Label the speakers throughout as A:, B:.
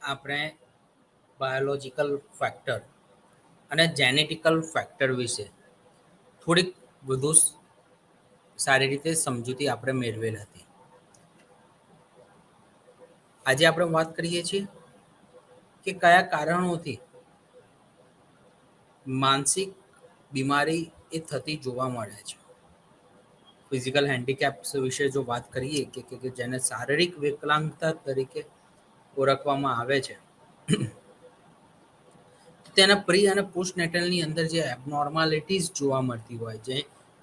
A: આપણે biological factor અને જેનેટિકલ factor વિશે થોડીક વધુ સારી રીતે સમજૂતી આપણે મેળવેલ હતી. આજે આપણે વાત કરીએ છીએ કે કયા કારણોથી માનસિક બીમારી એ થતી જોવા મળે છે. ફિઝિકલ હેન્ડીકેપ્સ વિશે જો વાત કરીએ કે જેને શારીરિક વિકલાંગતા તરીકે ઓળખવામાં આવે છે, તેના પ્રી અને પોસ્ટનેટલની અંદર જે એબનોર્માલિટીઝ જોવા મળતી હોય, જે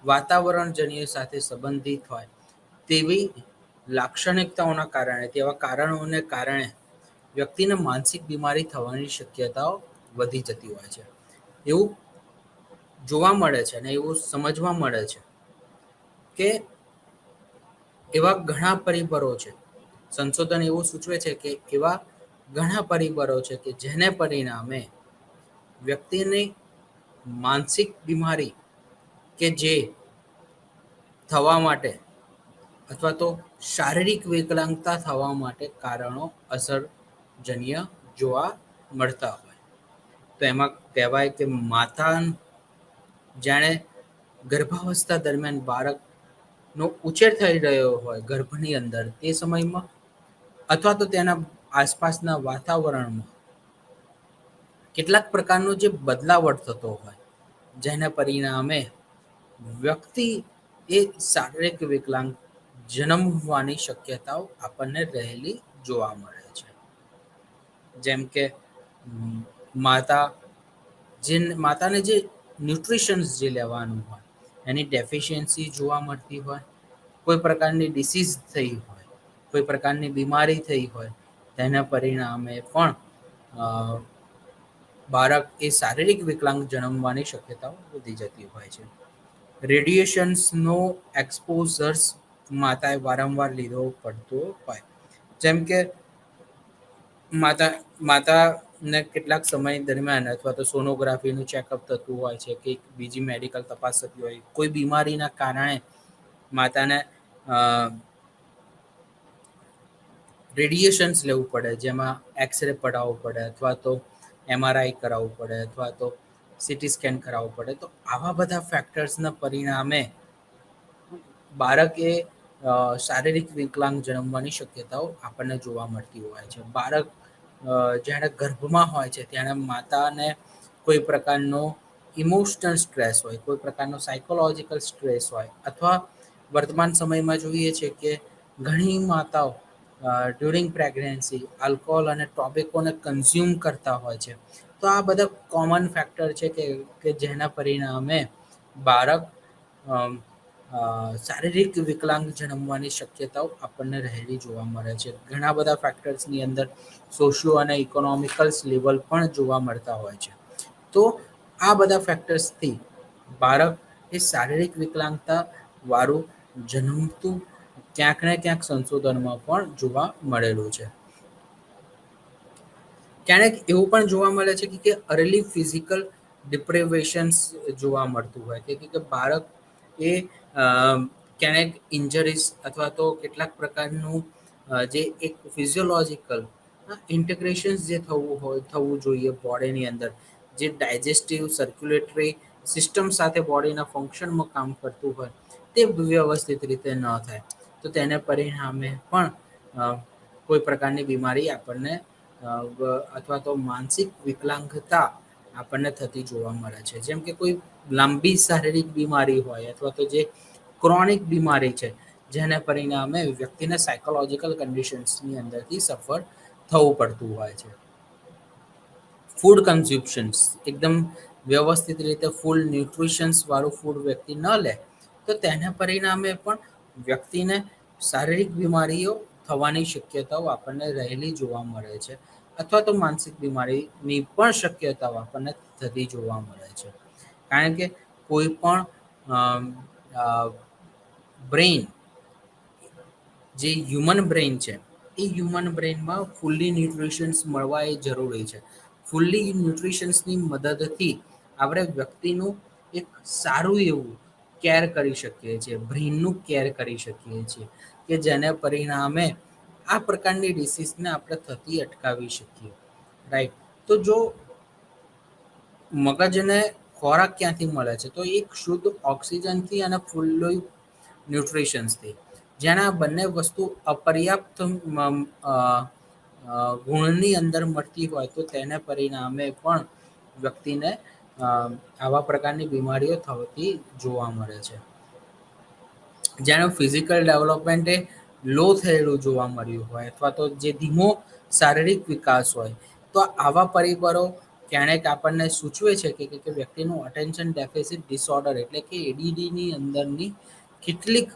A: વાતાવરણજન્ય સાથે સંબંધિત હોય તેવી લાક્ષણિકતાઓના કારણે, તેવા કારણોને કારણે વ્યક્તિને માનસિક બીમારી થવાની શક્યતાઓ વધી જતી હોય છે. એવું જોવા મળે છે અને એવું સમજવા મળે છે કે એવા ઘણા પરિબળો છે. સંશોધન એવું સૂચવે છે કે એવા ઘણા પરિબળો છે કે જેને પરિણામે વ્યક્તિની માનસિક બીમારી કે જે થવા માટે અથવા તો શારીરિક વિકલાંગતા થવા માટે કારણો અસરજન્ય જોવા મળતા હોય. તો એમાં કહેવાય કે માતા જાણે ગર્ભાવસ્થા દરમિયાન બાળકનો ઉછેર થઈ રહ્યો હોય ગર્ભની અંદર, તે સમયમાં અથવા તો તેના આસપાસના વાતાવરણમાં કેટલાક પ્રકારનો જે બદલાવટ થતો હોય, જેના પરિણામે વ્યક્તિ એ શારીરિક વિકલાંગ જન્મવાની શક્યતાઓ આપણને રહેલી જોવા મળે છે. જેમ કે માતા માતાને જે ન્યુટ્રિશન્સ જે લેવાનું હોય એની ડેફિશિયન્સી જોવા મળતી હોય, કોઈ પ્રકારની ડિસીઝ થઈ હોય, કોઈ પ્રકારની બીમારી થઈ હોય, તેના પરિણામે પણ બાળક એ શારીરિક વિકલાંગ જન્મવાની શક્યતાઓ વધી જતી હોય છે. રેડિયેશન્સનો એક્સપોઝર્સ માતાએ વારંવાર લીધો પડતો હોય, જેમ કે માતાને કેટલાક સમય દરમિયાન અથવા તો સોનોગ્રાફીનું ચેકઅપ થતું હોય છે કે બીજી મેડિકલ તપાસ થતી હોય, કોઈ બીમારીના કારણે માતાને રેડિયેશન્સ લેવું પડે, જેમાં એક્સરે પડાવવો પડે અથવા તો MRI કરાવવું પડે અથવા તો સિટી સ્કેન કરાવવું પડે. તો આવા બધા ફેક્ટર્સના પરિણામે બાળકે શારીરિક વિકલાંગ જન્મવાની શક્યતાઓ આપણને જોવા મળતી હોય છે. બાળક જ્યારે ગર્ભમાં હોય છે ત્યારે માતાને કોઈ પ્રકારનો ઇમોશનલ સ્ટ્રેસ હોય, કોઈ પ્રકારનો સાયકોલોજીકલ સ્ટ્રેસ હોય, અથવા વર્તમાન સમયમાં જોઈએ છે કે ઘણી માતાઓ ડ્યુરિંગ પ્રેગ્નન્સી આલ્કોહોલ અને ટોબેકોને કન્ઝ્યુમ કરતા હોય છે. તો આ બધા કોમન ફેક્ટર છે કે જેના પરિણામે બાળક શારીરિક વિકલાંગ જન્મવાની શક્યતાઓ આપણને રહેલી જોવા મળે છે. ઘણા બધા ફેક્ટર્સની અંદર સોશિયો અને ઇકોનોમિકલ્સ લેવલ પણ જોવા મળતા હોય છે. તો આ બધા ફેક્ટર્સથી બાળક એ શારીરિક વિકલાંગતા વાળું જન્મતું ક્યાંક ને ક્યાંક સંશોધનમાં પણ જોવા મળેલું છે. ક્યારેક એવું પણ જોવા મળે છે કે અર્લી ફિઝિકલ ડિપ્રેવેશન્સ જોવા મળતું હોય કે બાળક એ ક્યારેક ઇન્જરીઝ અથવા તો કેટલાક પ્રકારનું જે એક ફિઝિયોલોજિકલ ઇન્ટિગ્રેશન્સ જે થવું જોઈએ બોડીની અંદર, જે ડાયજેસ્ટિવ સર્ક્યુલેટરી સિસ્ટમ સાથે બોડીના ફંક્શનમાં કામ કરતું હોય, તે વ્યવસ્થિત રીતે ન થાય તો તેને પરિણામે પણ કોઈ પ્રકારની બીમારી આપણને અથવા તો માનસિક વિકલાંગતા આપણને થતી જોવા મળે છે. જેમ કે કોઈ લાંબી શારીરિક બીમારી હોય અથવા તો જે ક્રોનિક બીમારી છે, જેને પરિણામે વ્યક્તિને સાયકોલોજીકલ કન્ડિશન્સની અંદરથી સફર થવું પડતું હોય છે. ફૂડ કન્ઝ્યુમ્શન્સ એકદમ વ્યવસ્થિત રીતે ફૂલ ન્યુટ્રિશન્સ વાળું ફૂડ વ્યક્તિ ન લે તો તેના પરિણામે પણ વ્યક્તિને શારીરિક બીમારીઓ થવાની શક્યતાઓ આપણને રહેલી જોવા મળે છે, અથવા તો માનસિક બીમારીની પણ શક્યતાઓ આપણને થતી જોવા મળે છે. કારણ કે કોઈ પણ બ્રેઇન, જે હ્યુમન બ્રેઇન છે, એ હ્યુમન બ્રેઇનમાં ફૂલ્લી ન્યુટ્રિશન્સ મળવા એ જરૂરી છે. ફૂલ્લી ન્યુટ્રિશન્સની મદદથી આપણે વ્યક્તિનું એક સારું એવું કેર કરી શકીએ છીએ, બ્રેઇનનું કેર કરી શકીએ છીએ, કે જેને પરિણામે આ પ્રકારની ડિસીઝને આપણે થતી અટકાવી શકીએ, રાઈટ. તો જો મગજને ખોરાક ક્યાંથી મળે છે, તો એક શુદ્ધ ઓક્સિજનથી અને ફૂલ્લી ન્યુટ્રિશન્સથી. જેના બંને વસ્તુ અપર્યાપ્ત ગુણની અંદર મળતી હોય તો તેને પરિણામે પણ વ્યક્તિને આવા પ્રકારની બીમારીઓ થતી જોવા મળે છે. જેનું ફિઝિકલ ડેવલપમેન્ટ એ લો થયેલું જોવા મળ્યું હોય અથવા તો જે ધીમો શારીરિક વિકાસ હોય, તો આવા પરિબળો ક્યારેક આપણને સૂચવે છે કે વ્યક્તિનું અટેન્શન ડેફિસિટ ડિસઓર્ડર એટલે કે એડીડીની અંદરની કેટલીક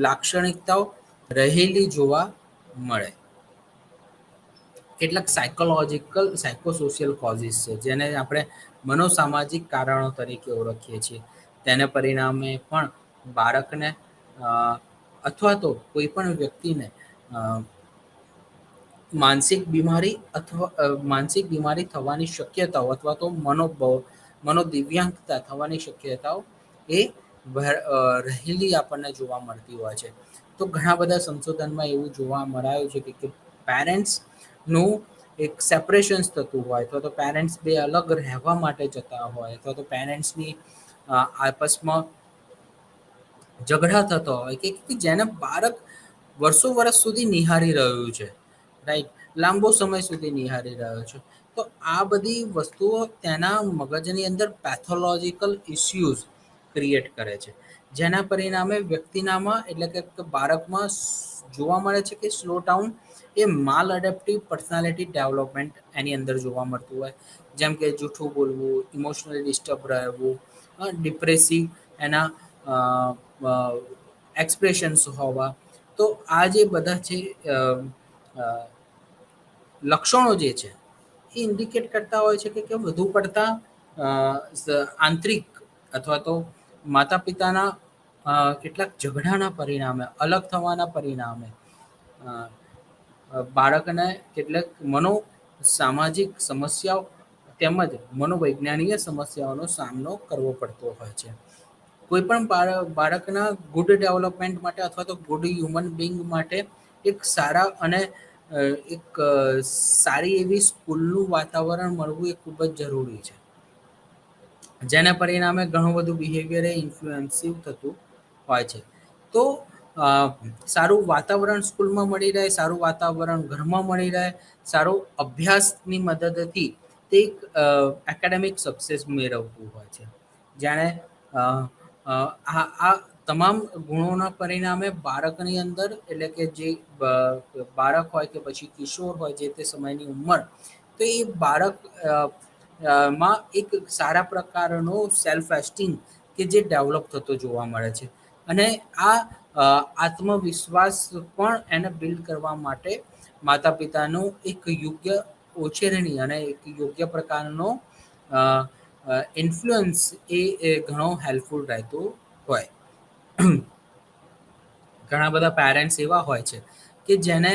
A: લાક્ષણિકતાઓ રહેલી જોવા મળે. કેટલાક સાયકોલોજીકલ સાયકોસોશિયલ કોઝિસ છે જેને આપણે મનોસામાજિક કારણો તરીકે ઓળખીએ છીએ. તેને પરિણામે પણ બાળકને અથવા તો કોઈ પણ વ્યક્તિને માનસિક બીમારી થવાની શક્યતાઓ અથવા તો મનોદિવ્યાંગતા થવાની શક્યતાઓ એ રહેલી આપણને જોવા મળતી હોય છે. તો ઘણા બધા સંશોધનમાં એવું જોવા મળાયું છે કે પેરેન્ટ્સનું એક સેપરેશન્સ થતું હોય અથવા તો પેરેન્ટ્સ બે અલગ રહેવા માટે જતા હોય અથવા તો પેરેન્ટ્સની આપસમાં ઝઘડા થતો હોય કે જેને બાળક વર્ષો સુધી નિહાળી રહ્યું છે, રાઈટ, લાંબો સમય સુધી નિહાળી રહ્યો છે. તો આ બધી વસ્તુઓ તેના મગજની અંદર પેથોલોજીકલ ઇસ્યુઝ ક્રિએટ કરે છે, જેના પરિણામે વ્યક્તિનામાં એટલે કે બાળકમાં જોવા મળે છે કે સ્લો ડાઉન એ માલ એડેપ્ટિવ પર્સનાલિટી ડેવલપમેન્ટ એની અંદર જોવા મળતું હોય. જેમ કે જૂઠું બોલવું, ઇમોશનલી ડિસ્ટર્બ રહેવું, ડિપ્રેસિવ એના એક્સપ્રેશન્સ હોવા. તો આ જે બધા છે લક્ષણો જે છે એ ઇન્ડિકેટ કરતા હોય છે કે વધુ પડતા આંતરિક અથવા તો માતા પિતાના કેટલાક ઝઘડાના પરિણામે, અલગ થવાના પરિણામે બાળકને કેટલાક સામાજિક સમસ્યાઓ તેમજ મનોવૈજ્ઞાનિક સમસ્યાઓનો સામનો કરવો પડતો હોય છે. કોઈ પણ બાળકના ગુડ ડેવલપમેન્ટ માટે અથવા તો ગુડ હ્યુમન બિંગ માટે એક સારા અને એક સારી એવી સ્કૂલનું વાતાવરણ મળવું એ ખૂબ જ જરૂરી છે. જેના પરિણામે ઘણું બધું બિહેવિયર એ ઇન્ફ્લુએન્સિવ થતું હોય છે. તો સારું વાતાવરણ સ્કૂલમાં મળી રહે, સારું વાતાવરણ ઘરમાં મળી રહે, સારો અભ્યાસની મદદથી તે એક એકેડેમિક સક્સેસ મેળવતું હોય છે. જાણે આ તમામ ગુણોના પરિણામે બાળકની અંદર એટલે કે જે બાળક હોય કે પછી કિશોર હોય જે તે સમયની ઉંમર, તો એ બાળક માં એક સારા પ્રકારનો સેલ્ફ એસ્ટીમ કે જે ડેવલપ થતો જોવા મળે છે. અને આ આત્મવિશ્વાસ પણ એને બિલ્ડ કરવા માટે માતા પિતાનું એક યોગ્ય ઉછેરણી અને એક યોગ્ય પ્રકારનો ઇન્ફ્લુઅન્સ એ ઘણો હેલ્પફુલ રહેતો હોય. ઘણા બધા પેરેન્ટ્સ એવા હોય છે કે જેને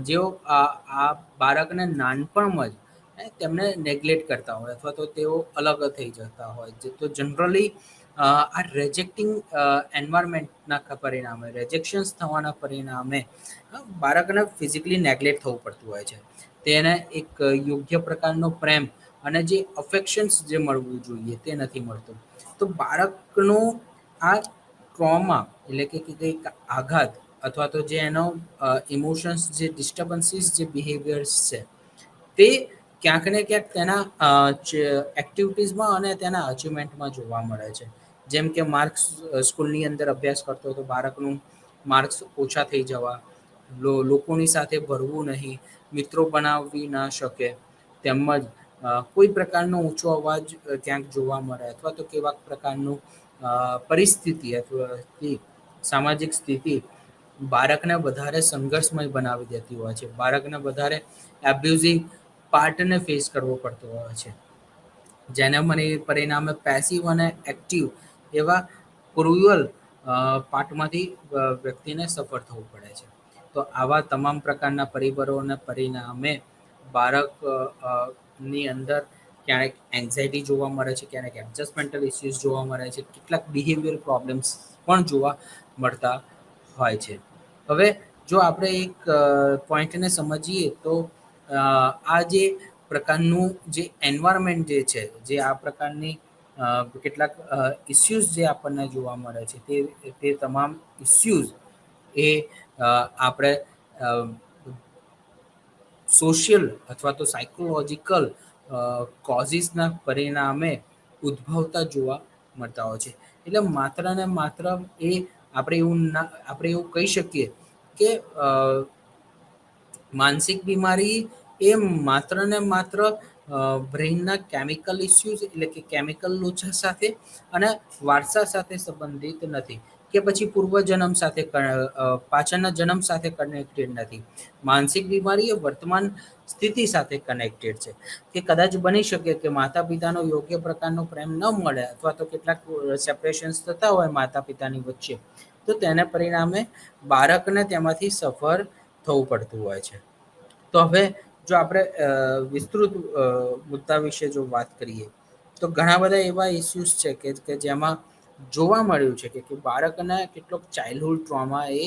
A: જેઓ આ બાળકને નાનપણમાં જ તેમને નેગ્લેક્ટ કરતા હોય અથવા તો તેઓ અલગ થઈ જતા હોય છે. તો જનરલી આ રેજેક્ટિંગ એન્વાયરમેન્ટના પરિણામે, રેજેક્શન્સ થવાના પરિણામે બાળકને ફિઝિકલી નેગ્લેક્ટ થવું પડતું હોય છે. તેને એક યોગ્ય પ્રકારનો પ્રેમ અને જે અફેક્શન્સ જે મળવું જોઈએ તે નથી મળતું. તો બાળકનું આ ટ્રોમા એટલે કે કંઈક આઘાત અથવા તો જે એનો ઇમોશન્સ જે ડિસ્ટર્બન્સીસ જે બિહેવિયર્સ છે તે ક્યાંક ને ક્યાંક તેના એક્ટિવિટીઝમાં અને તેના અચીવમેન્ટમાં જોવા મળે છે. જેમ કે માર્ક્સ સ્કૂલની અંદર અભ્યાસ કરતો તો બાળકનું માર્ક્સ ઓછા થઈ જવા, લોકોની સાથે ભળવું નહીં, મિત્રો બનાવી ના શકે, તેમજ કોઈ પ્રકારનો ઊંચો અવાજ ક્યાંક જોવા મળે અથવા તો કેવા પ્રકારનું પરિસ્થિતિ અથવા સામાજિક સ્થિતિ બાળકને વધારે સંઘર્ષમય બનાવી દેતી હોય છે. બાળકને વધારે એબ્યુઝિવ પાર્ટને ફેસ કરવો પડતો હોય છે. જેના મને પરિણામે પેસિવ અને એક્ટિવ એવા ક્રુઅલ પાર્ટમાંથી વ્યક્તિને સફર થવું પડે છે. તો આવા તમામ પ્રકારના પરિબળોના પરિણામે બાળક ની અંદર ક્યારેક એન્ઝાયટી જોવા મળે છે, ક્યારેક એડજસ્ટમેન્ટલ ઇસ્યુઝ જોવા મળે છે, કેટલાક બિહેવિયર પ્રોબ્લેમ્સ પણ જોવા મળતા હોય છે. હવે જો આપણે એક પોઈન્ટને સમજીએ તો આ જે પ્રકારનું જે એન્વાયરમેન્ટ જે છે, જે આ પ્રકારની કેટલાક ઇસ્યુઝ જે આપણને જોવા મળે છે, તે તમામ ઇસ્યુઝ એ આપણે સોશિયલ અથવા તો સાયકોલોજીકલ કોઝિસના પરિણામે ઉદ્ભવતા જોવા મળતા હોય છે. એટલે માત્ર ને માત્ર એ આપણે એવું કહી શકીએ કે માનસિક બીમારી એ માત્ર ને માત્ર બ્રેઇનના કેમિકલ ઇસ્યુઝ એટલે કે કેમિકલ લોચા સાથે અને વારસા સાથે સંબંધિત નથી, કે પછી પૂર્વજન્મ સાથે પાછળના જન્મ સાથે કનેક્ટેડ નથી. માનસિક બીમારી એ વર્તમાન સ્થિતિ સાથે કનેક્ટેડ છે, કે કદાચ બની શકે કે માતા પિતાનો યોગ્ય પ્રકારનો પ્રેમ ન મળે અથવા તો કેટલાક સેપરેશન્સ થતા હોય માતા પિતાની વચ્ચે, તો તેને પરિણામે બાળકને તેમાંથી સફર થવું પડતું હોય છે. તો હવે જો આપણે વિસ્તૃત મુદ્દા વિશે જો વાત કરીએ તો ઘણા બધા એવા ઇસ્યુઝ છે કે જેમાં જોવા મળ્યું છે કે બાળકને કેટલોક ચાઇલ્ડહુડ ટ્રોમા એ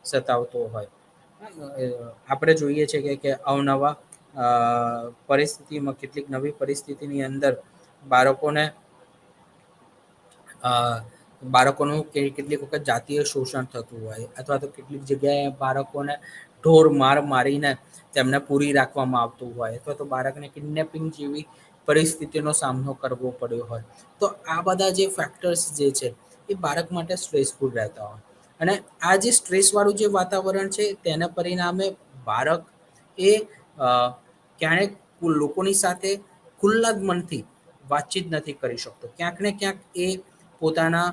A: સતાવતો હોય. આપણે જોઈએ છે કે અવનવા પરિસ્થિતિમાં કેટલીક નવી પરિસ્થિતિની અંદર બાળકોને બાળકોનું કેટલીક વખત જાતીય શોષણ થતું હોય અથવા તો કેટલીક જગ્યાએ બાળકોને ઢોર માર મારીને તેમને પૂરી રાખવામાં આવતું હોય અથવા તો બાળકને કિડનેપિંગ જેવી પરિસ્થિતિનો સામનો કરવો પડ્યો હોય. તો આ બધા જે ફેક્ટર્સ જે છે એ બાળક માટે સ્ટ્રેસફુલ રહેતા હોય, અને આ જે સ્ટ્રેસવાળું જે વાતાવરણ છે તેના પરિણામે બાળક એ ક્યારેક લોકોની સાથે ખુલ્લા મનથી વાતચીત નથી કરી શકતો. ક્યાંક ને ક્યાંક એ પોતાના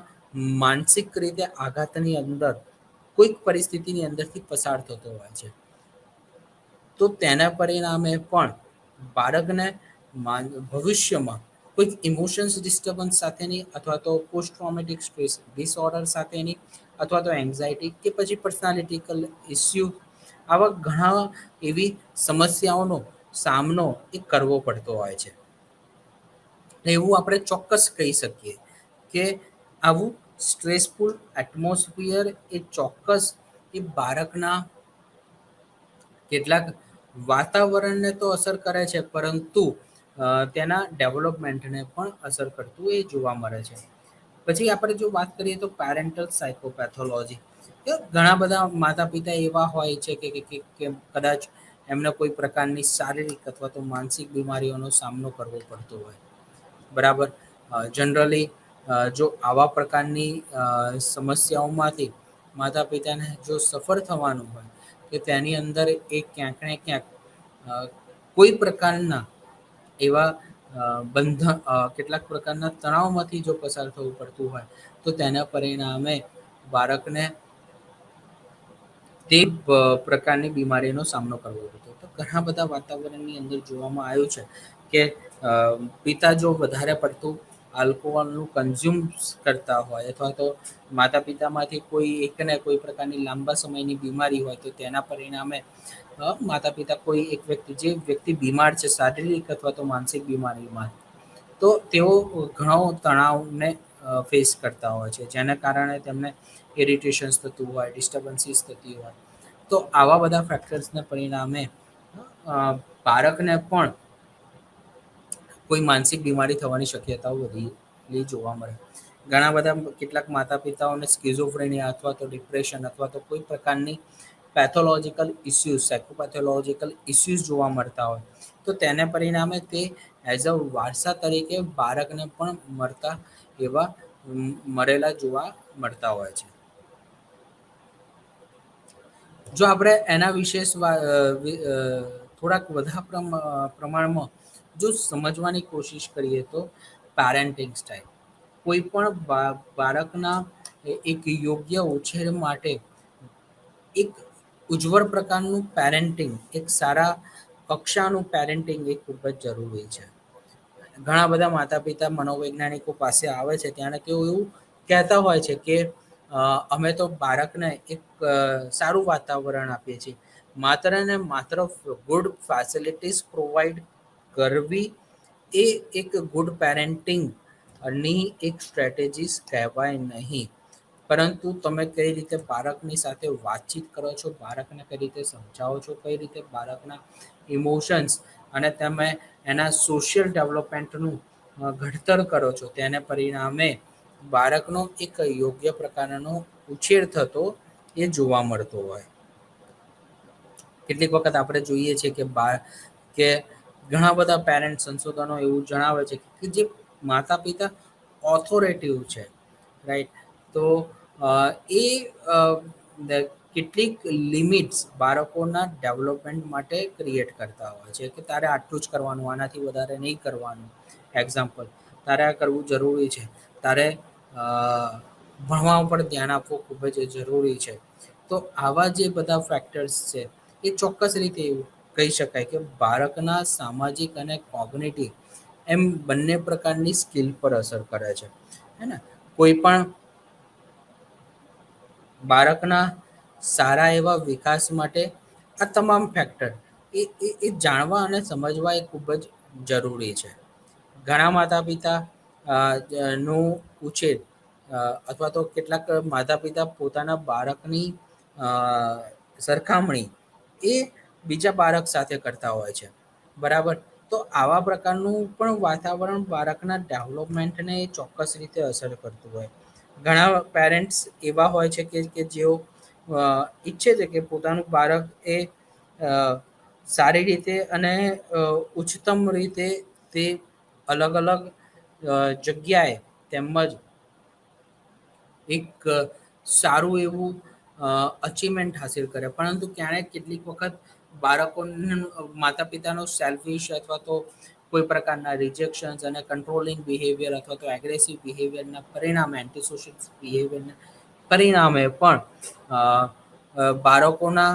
A: માનસિક રીતે આઘાતની અંદર કોઈક પરિસ્થિતિની અંદરથી પસાર થતો હોય છે. તો તેના પરિણામે પણ બાળકને ભવિષ્યમાં કોઈક ઇમોશન્સ ડિસ્ટર્બન્સ સાથેની અથવા તો પોસ્ટ ટ્રોમેટિક સ્ટ્રેસ ડિસઓર્ડર સાથેની અથવા તો એન્ઝાયટી કે પછી પર્સનાલિટિકલ ઇસ્યુ, આવા ઘણા એવી સમસ્યાઓનો સામનો એ કરવો પડતો હોય છે. એવું આપણે ચોક્કસ કહી શકીએ કે આવું સ્ટ્રેસફુલ એટમોસ્ફિયર એ ચોક્કસ એ બાળકના કેટલાક વાતાવરણને તો અસર કરે છે, પરંતુ તેના ડેવલપમેન્ટને પણ અસર કરતું એ જોવા મળે છે. પછી આપણે જો વાત કરીએ તો પેરેન્ટલ સાયકોપેથોલોજી, ઘણા બધા માતા પિતા એવા હોય છે કે કદાચ એમને કોઈ પ્રકારની શારીરિક અથવા તો માનસિક બીમારીઓનો સામનો કરવો પડતો હોય. બરાબર. જનરલી જો આવા પ્રકારની સમસ્યાઓમાંથી માતા પિતાને જો સફર થવાનું હોય કે તેની અંદર એક ક્યાંક ને ક્યાંક કોઈ પ્રકારના એવા બંધન કેટલાક પ્રકારના તણાવમાંથી જો પસાર થવું પડતું હોય તો તેના પરિણામે બાળકને તે પ્રકારની બીમારીનો સામનો કરવો પડતો. તો ઘણા બધા વાતાવરણની અંદર જોવામાં આવ્યું છે કે પિતા જો વધારે પડતું આલ્કોહોલનું કન્ઝ્યુમ કરતા હોય અથવા તો માતા પિતામાંથી કોઈ એકને કોઈ પ્રકારની લાંબા સમયની બીમારી હોય તો તેના પરિણામે માતા પિતા કોઈ એક વ્યક્તિ જે વ્યક્તિ બીમાર છે શારીરિક અથવા તો માનસિક બીમારીમાં, તો તેઓ ઘણો તણાવને ફેસ કરતા હોય છે, જેના કારણે તેમને ઇરિટેશન્સ થતું હોય, ડિસ્ટર્બન્સીસ થતી હોય. તો આવા બધા ફેક્ટર્સને પરિણામે બાળકને પણ કોઈ માનસિક બીમારી થવાની શક્યતાઓ વધી જોવા મળે. ઘણા બધા કેટલાક માતા પિતાઓને સ્કિઝોફ્રેનિયા અથવા તો ડિપ્રેશન અથવા તો કોઈ પ્રકારની પેથોલોજીકલ ઇસ્યુઝ સાયકોપેથોલોજીકલ ઇસ્યુઝ જોવા મળતા હોય, તો તેને પરિણામે તે એઝ અ વારસા તરીકે બાળકને પણ એવા મળેલા જોવા મળતા હોય છે. જો આપણે એના વિશે થોડાક વધારે પ્રમાણમાં જો સમજવાની કોશિશ કરીએ તો પેરેન્ટિંગ સ્ટાઇલ કોઈ પણ બાળકના એક યોગ્ય ઉછેર માટે એક ઉજ્જવળ પ્રકારનું પેરેન્ટિંગ, એક સારા કક્ષાનું પેરેન્ટિંગ એ ખૂબ જ જરૂરી છે. ઘણા બધા માતા પિતા મનોવૈજ્ઞાનિકો પાસે આવે છે ત્યારે તેઓ એવું કહેતા હોય છે કે અમે તો બાળકને એક સારું વાતાવરણ આપીએ છીએ, માત્ર ને માત્ર ગુડ ફેસિલિટીઝ પ્રોવાઈડ કરવી એ એક ગુડ પેરેન્ટિંગ ની એક સ્ટ્રેટેજીસ કહેવાય નહીં. પરંતુ તમે કઈ રીતે બાળકની સાથે વાતચીત કરો છો, બાળકને કઈ રીતે સમજાવો છો, કઈ રીતે બાળકના ઇમોશન્સ અને તમે એના સોશિયલ ડેવલપમેન્ટનું ઘડતર કરો છો, તેને પરિણામે બાળકનો એક યોગ્ય પ્રકારનો ઉછેર થતો એ જોવા મળતો હોય. કેટલીક વખત આપણે જોઈએ છીએ કે ઘણા બધા પેરેન્ટ સંશોધનો એવું જણાવે છે કે જે માતા પિતા ઓથોરેટિવ છે, રાઈટ? તો એ કેટલીક લિમિટ્સ બાળકોના ડેવલપમેન્ટ માટે ક્રિએટ કરતા હોય છે કે તારે આટલું જ કરવાનું, આનાથી વધારે નહીં કરવાનું. એક્ઝામ્પલ, તારે આ કરવું જરૂરી છે, તારે ભણવા ઉપર ધ્યાન આપવું ખૂબ જ જરૂરી છે. તો આવા જે બધા ફેક્ટર્સ છે એ ચોક્કસ રીતે એવું કહી શકાય કે બાળકના સામાજિક અને કોગ્નિટિવ એમ બંને પ્રકારની સ્કિલ પર અસર કરે છે, હે ને? કોઈ પણ બાળકના સારા એવા વિકાસ માટે આ તમામ ફેક્ટર જાણવા અને સમજવા એ ખૂબ જ જરૂરી છે. ઘણા માતા પિતા નું ઉછેર અથવા તો કેટલાક માતા પિતા પોતાના બાળકની સરખામણી એ બીજા બાળક સાથે કરતા હોય છે, બરાબર? તો આવા પ્રકારનું પણ વાતાવરણ બાળકના ડેવલપમેન્ટને ચોક્કસ રીતે અસર કરતું હોય. ઘણા પેરેન્ટ્સ એવા હોય છે કે જેઓ ઈચ્છે છે કે પોતાનું બાળક એ સારી રીતે અને ઉચ્ચતમ રીતે તે અલગ અલગ જગ્યાએ તેમજ એક સારું એવું અચીવમેન્ટ હાસિલ કરે, પરંતુ ક્યારેક કેટલીક વખત બાળકો માતા પિતાનો સેલ્ફિશ અથવા તો કોઈ પ્રકારના રિજેક્શન્સ અને કંટ્રોલિંગ બિહેવિયર અથવા તો એગ્રેસિવ બિહેવિયરના પરિણામે, એન્ટી સોશિયલ બિહેવિયરના પરિણામે પણ બાળકોના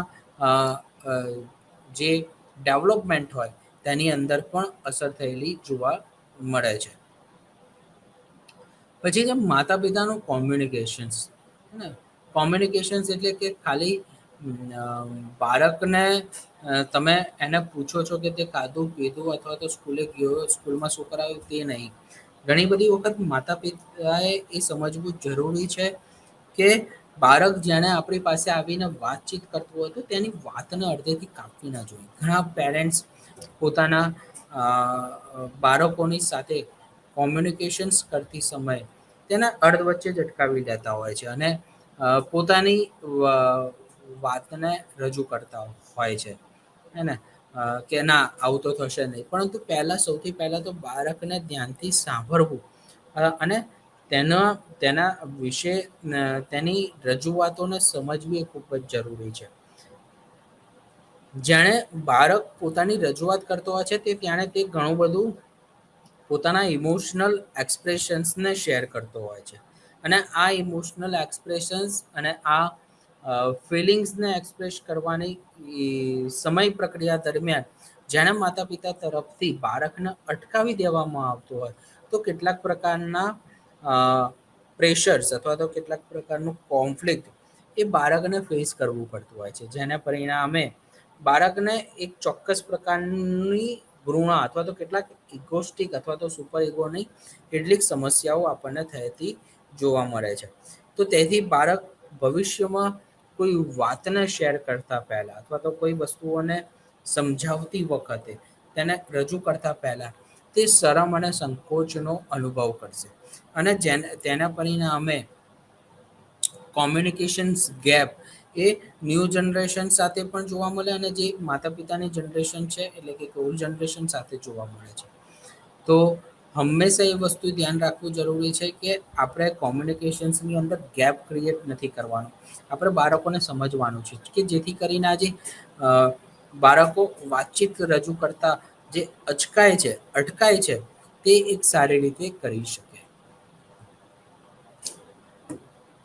A: જે ડેવલપમેન્ટ હોય તેની અંદર પણ અસર થયેલી જોવા મળે છે. પછી જે માતા પિતાનું કોમ્યુનિકેશન્સ, ને કોમ્યુનિકેશન્સ એટલે કે ખાલી બાળકને તમે એને પૂછો છો કે તે ખાધું પીધું અથવા તો સ્કૂલે ગયો, સ્કૂલમાં શું કરાવ્યું તે નહીં. ઘણી બધી વખત માતા પિતાએ એ સમજવું જરૂરી છે કે બાળક જેને આપણી પાસે આવીને વાતચીત કરતું હોય તો તેની વાતને અડધેથી કાપવી ના જોઈએ. ઘણા પેરેન્ટ્સ પોતાના બાળકોની સાથે કોમ્યુનિકેશન્સ કરતી સમયે તેને અર્ધ વચ્ચે જ અટકાવી દેતા હોય છે અને પોતાની વાતને રજૂ કરતા હોય છે, હે ને? કે ના, આવું તો થશે નહીં. પરંતુ સૌથી પહેલાં તો બાળકને ધ્યાનથી સાંભળવું અને તેના વિશે તેની રજૂઆતોને સમજવી એ ખૂબ જ જરૂરી છે. જેણે બાળક પોતાની રજૂઆત કરતો હોય છે ત્યારે તે ઘણું બધું પોતાના ઇમોશનલ એક્સપ્રેશન્સને શેર કરતો હોય છે અને આ ઇમોશનલ એક્સપ્રેશન્સ અને આ ફિલિંગ્સને એક્સપ્રેસ કરવાની સમય પ્રક્રિયા દરમિયાન જેણે માતા પિતા તરફથી બાળકને અટકાવી દેવામાં આવતું હોય તો કેટલાક પ્રકારના પ્રેશર્સ અથવા તો કેટલાક પ્રકારનું કોન્ફ્લિક્ટ એ બાળકને ફેસ કરવું પડતું હોય છે, જેને પરિણામે બાળકને એક ચોક્કસ પ્રકારની ભ્રૂણા અથવા તો કેટલાક ઇગોસ્ટિક અથવા તો સુપર ઇગોની કેટલીક સમસ્યાઓ આપણને થતી જોવા મળે છે. તો તેથી બાળક ભવિષ્યમાં કોઈ વાતને શેર કરતા પહેલા અથવા તો કોઈ વસ્તુઓને સમજાવતી વખતે તેને રજૂ કરતા પહેલા તે શરમ અને સંકોચનો અનુભવ કરશે અને તેના પરિણામે કોમ્યુનિકેશન્સ ગેપ એ ન્યૂ જનરેશન સાથે પણ જોવા મળે અને જે માતા પિતાની જનરેશન છે એટલે કે ઓલ્ડ જનરેશન સાથે જોવા મળે છે. તો હંમેશા એ વસ્તુ ધ્યાન રાખવું જરૂરી છે કે આપણે કોમ્યુનિકેશન્સની અંદર ગેપ ક્રિએટ નથી કરવાનો. આપણે બાળકોને સમજવાનું છે કે જેથી કરીને આજે બાળકો વાતચીત રજૂ કરતા જે અટકાય છે તે એક સારી રીતે કરી શકે.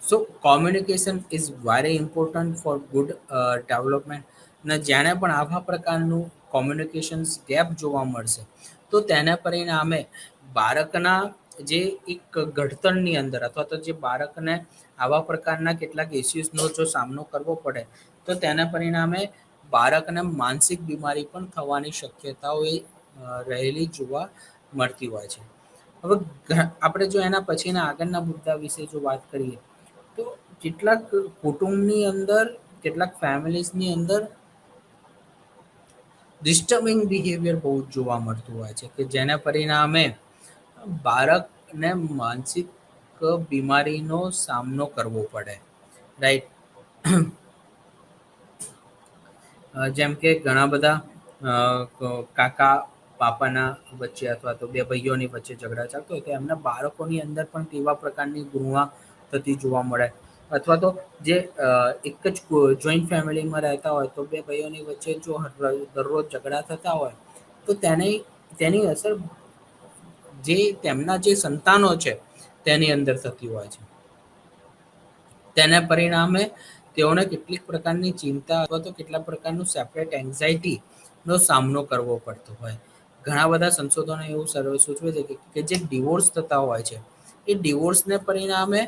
A: So communication is very important for good development અને જેણે પણ આવા પ્રકારનું કોમ્યુનિકેશન્સ ગેપ જોવા મળશે તો તેને પરિણામે બાળકના જે એક ઘડતરની અંદર અથવા તો જે બાળકને આવા પ્રકારના કેટલાક ઇસ્યુઝનો જો સામનો કરવો પડે તો તેના પરિણામે બાળકને માનસિક બીમારી પણ થવાની શક્યતાઓ એ રહેલી જોવા મળતી હોય છે. હવે આપણે જો એના પછીના આગળના મુદ્દા વિશે જો વાત કરીએ તો કેટલાક કુટુંબની અંદર, કેટલાક ફેમિલીઝની અંદર ડિસ્ટર્બિંગ બિહેવિયર બહુ જ જોવા મળતું હોય છે કે જેના પરિણામે બાળકને માનસિક બીમારીનો સામનો કરવો પડે, રાઈટ? જેમ કે ઘણા બધા કાકા પાપાના વચ્ચે અથવા તો બે ભાઈઓની વચ્ચે ઝઘડા ચાલતો હોય તો એમના બાળકોની અંદર પણ તેવા પ્રકારની ગુણવા થતી જોવા મળે. અથવા તો જે એક જ જોઈન્ટ ફેમિલીમાં રહેતા હોય તો બે ભાઈઓની વચ્ચે જો દરરોજ ઝઘડા થતા હોય તો તેની અસર જે તેમના જે સંતાનો છે તેની અંદર થતી હોય છે. તેના પરિણામે તેઓને કેટલીક પ્રકારની ચિંતા અથવા તો કેટલાક પ્રકારનું સેપરેટ એન્ઝાયટીનો સામનો કરવો પડતો હોય. ઘણા બધા સંશોધનો એવું સૂચવે છે કે જે ડિવોર્સ થતા હોય છે એ ડિવોર્સને પરિણામે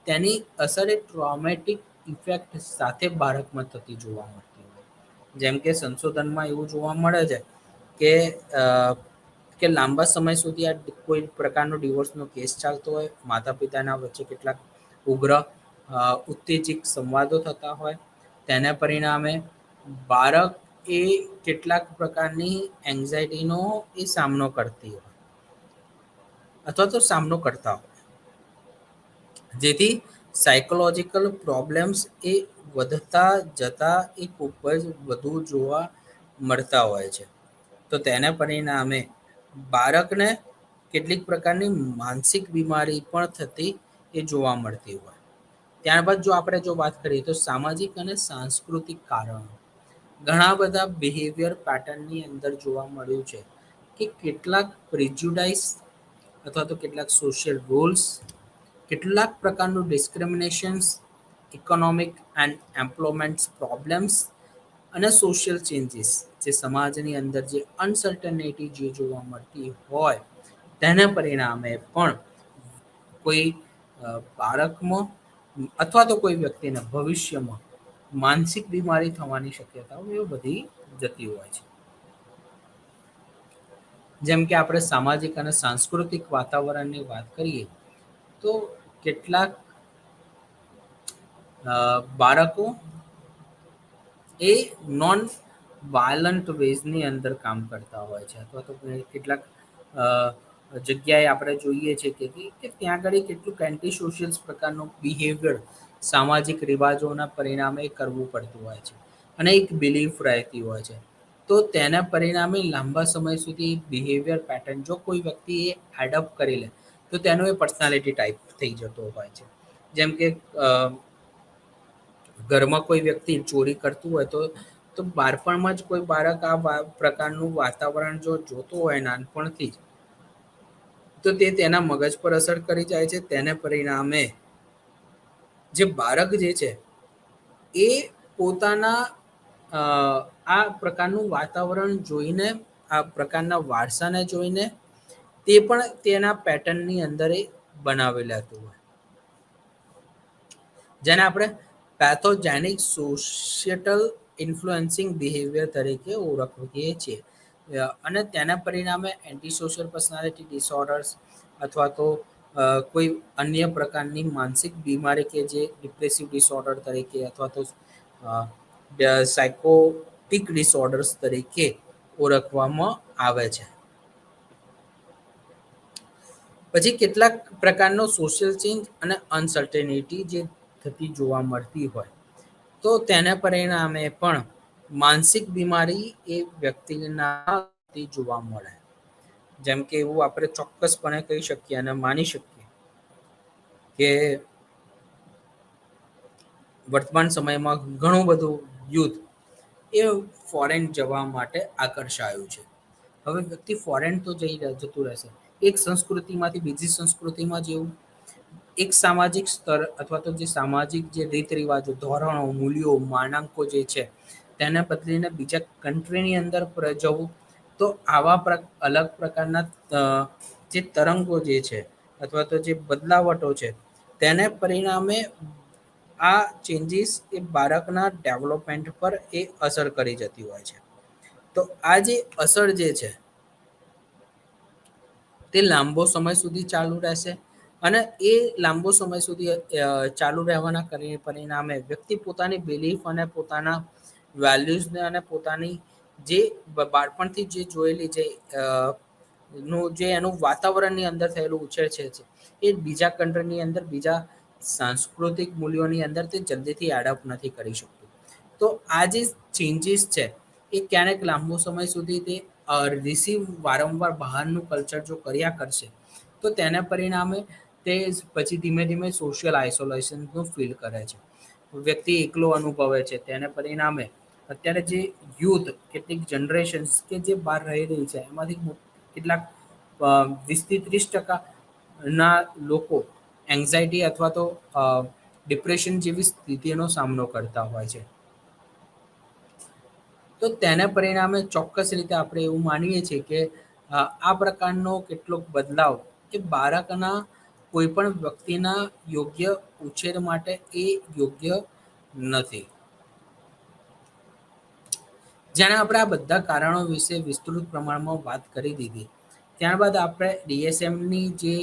A: તેની અસર એક ટ્રોમેટિક ઇફેક્ટ સાથે બાળકમાં થતી જોવા મળતી હોય. જેમ કે સંશોધનમાં એવું જોવા મળે છે કે કે લાંબા સમય સુધી આ કોઈ પ્રકારનો ડિવોર્સનો કેસ ચાલતો હોય, માતા પિતાના વચ્ચે કેટલાક ઉગ્ર ઉત્તેજિત સંવાદો થતા હોય, તેના પરિણામે બાળક એ કેટલાક પ્રકારની એન્ઝાયટીનો એ સામનો કરતી હોય અથવા તો સામનો કરતા હોય, જેથી સાયકોલોજીકલ પ્રોબ્લેમ્સ એ વધતા જતા એ ખૂબ જ વધુ જોવા મળતા હોય છે. તો તેના પરિણામે બાળકને કેટલીક પ્રકારની માનસિક બીમારી પણ થતી એ જોવા મળતી હોય. ત્યારબાદ જો આપણે વાત કરીએ તો સામાજિક અને સાંસ્કૃતિક કારણો ઘણા બધા બિહેવિયર પેટર્નની અંદર જોવા મળ્યું છે કે કેટલાક પ્રિજ્યુડાઇઝ અથવા તો કેટલાક સોશિયલ રૂલ્સ, કેટલાક પ્રકારનું ડિસ્ક્રિમિનેશન્સ, ઇકોનોમિક એન્ડ એમ્પ્લોયમેન્ટ પ્રોબ્લેમ્સ અને સોશિયલ ચેન્જીસ, જે સમાજની અંદર જે અનસર્ટનિટી જે જોવા મળતી હોય તેને પરિણામે પણ કોઈ બાળકમાં અથવા તો કોઈ વ્યક્તિને ભવિષ્યમાં માનસિક બીમારી થવાની શક્યતાઓ એ બધી જતી હોય છે. જેમ કે આપણે સામાજિક અને સાંસ્કૃતિક વાતાવરણની વાત કરીએ તો કેટલાક બાળકો એ નોન વાયલન્ટ વેઝની અંદર કામ કરતા હોય છે અથવા તો કેટલાક જગ્યાએ આપણે જોઈએ છીએ કે ત્યાં આગળ કેટલુંક એન્ટી સોશિયલ પ્રકારનું બિહેવિયર સામાજિક રિવાજોના પરિણામે કરવું પડતું હોય છે અને એક બિલીફ રહેતી હોય છે. તો તેના પરિણામે લાંબા સમય સુધી બિહેવિયર પેટર્ન જો કોઈ વ્યક્તિ એ એડપ્ટ કરી લે તો તેનો એ પર્સનાલિટી ટાઈપ થઈ જતો હોય છે. જેમ કે ઘરમાં કોઈ વ્યક્તિ ચોરી કરતું હોય તો બાળપણમાં જ કોઈ બાળક આ પ્રકારનું વાતાવરણ જો જોતું હોય નાનપણથી જ તો તે તેના મગજ પર અસર કરી જાય છે. તેને પરિણામે જે બાળક જે છે એ પોતાના આ પ્રકારનું વાતાવરણ જોઈને, આ પ્રકારના વારસાને જોઈને તે પણ તેના પેટર્નની અંદર એ બનાવી લેતું હોય, જેને આપણે પેથોજેનિક સોશિયટલ ઇન્ફ્લુએન્સિંગ બિહેવિયર તરીકે ઓળખીએ છીએ. અને તેના પરિણામે એન્ટી સોશિયલ પર્સનાલિટી ડિસઓર્ડર્સ અથવા તો કોઈ અન્ય પ્રકારની માનસિક બીમારી કે જે ડિપ્રેસિવ ડિસઓર્ડર તરીકે અથવા તો સાયકોટિક ડિસઓર્ડર્સ તરીકે ઓળખવામાં આવે છે. પછી કેટલાક પ્રકારનો સોશિયલ ચેન્જ અને અનસર્ટેનિટી જે થતી જોવા મળતી હોય તો તેના પરિણામે પણ માનસિક બીમારી એ વ્યક્તિના જોવા મળે. જેમ કે એવું આપણે ચોક્કસપણે કહી શકીએ અને માની શકીએ કે વર્તમાન સમયમાં ઘણું બધું યુથ એ ફોરેન જવા માટે આકર્ષાયું છે. હવે વ્યક્તિ ફોરેન તો જતું રહેશે, એક સંસ્કૃતિમાંથી બીજી સંસ્કૃતિમાં જેવું એક સામાજિક સ્તર અથવા તો જે સામાજિક જે રીત રિવાજો, ધોરણો, મૂલ્યો, માનાંકો જે છે તેને બદલીને બીજા કન્ટ્રીની અંદર જવું તો આવા અલગ પ્રકારના જે તરંગો જે છે અથવા તો જે બદલાવટો છે તેને પરિણામે આ ચેન્જીસ એ બાળકના ડેવલપમેન્ટ પર એ અસર કરી જતી હોય છે. તો આ જે અસર જે છે તે લાંબો સમય સુધી ચાલુ રહેશે અને એ લાંબો સમય સુધી ચાલુ રહેવાના પરિણામે વ્યક્તિ પોતાની બિલીફ અને પોતાના વેલ્યુઝને અને પોતાની જે બાળપણથી જે જોયેલી જે નું જે એનું વાતાવરણની અંદર થયેલું ઉછેર છે એ બીજા કન્ટ્રીની અંદર બીજા સાંસ્કૃતિક મૂલ્યોની અંદર તે જલ્દીથી એડપ્ટ નથી કરી શકતું. તો આ જે ચેન્જીસ છે એ ક્યારેક લાંબો સમય સુધી તે રિસીવ વારંવાર બહારનું કલ્ચર જો કર્યા કરશે તો તેના પરિણામે તે પછી ધીમે ધીમે સોશિયલ આઇસોલેશનનું ફીલ કરે છે. વ્યક્તિ એકલો અનુભવે છે. તેને પરિણામે અત્યારે જે યુથ કેટલીક જનરેશન્સ કે જે બહાર રહી રહી છે એમાંથી કેટલાક 20-30% ના લોકો એન્ઝાયટી અથવા તો ડિપ્રેશન જેવી સ્થિતિનો સામનો કરતા હોય છે. તો તેના પરિણામે ચોક્કસ રીતે આપણે એવું માનીએ છીએ કે આ પ્રકારનો કેટલોક બદલાવ એ બાળકના કોઈ પણ વ્યક્તિના યોગ્ય ઉછેર માટે એ યોગ્ય નથી. જાણે આપણે આ બધા કારણો વિશે વિસ્તૃત પ્રમાણમાં વાત કરી દીધી, ત્યારબાદ આપણે ડીએસએમની જે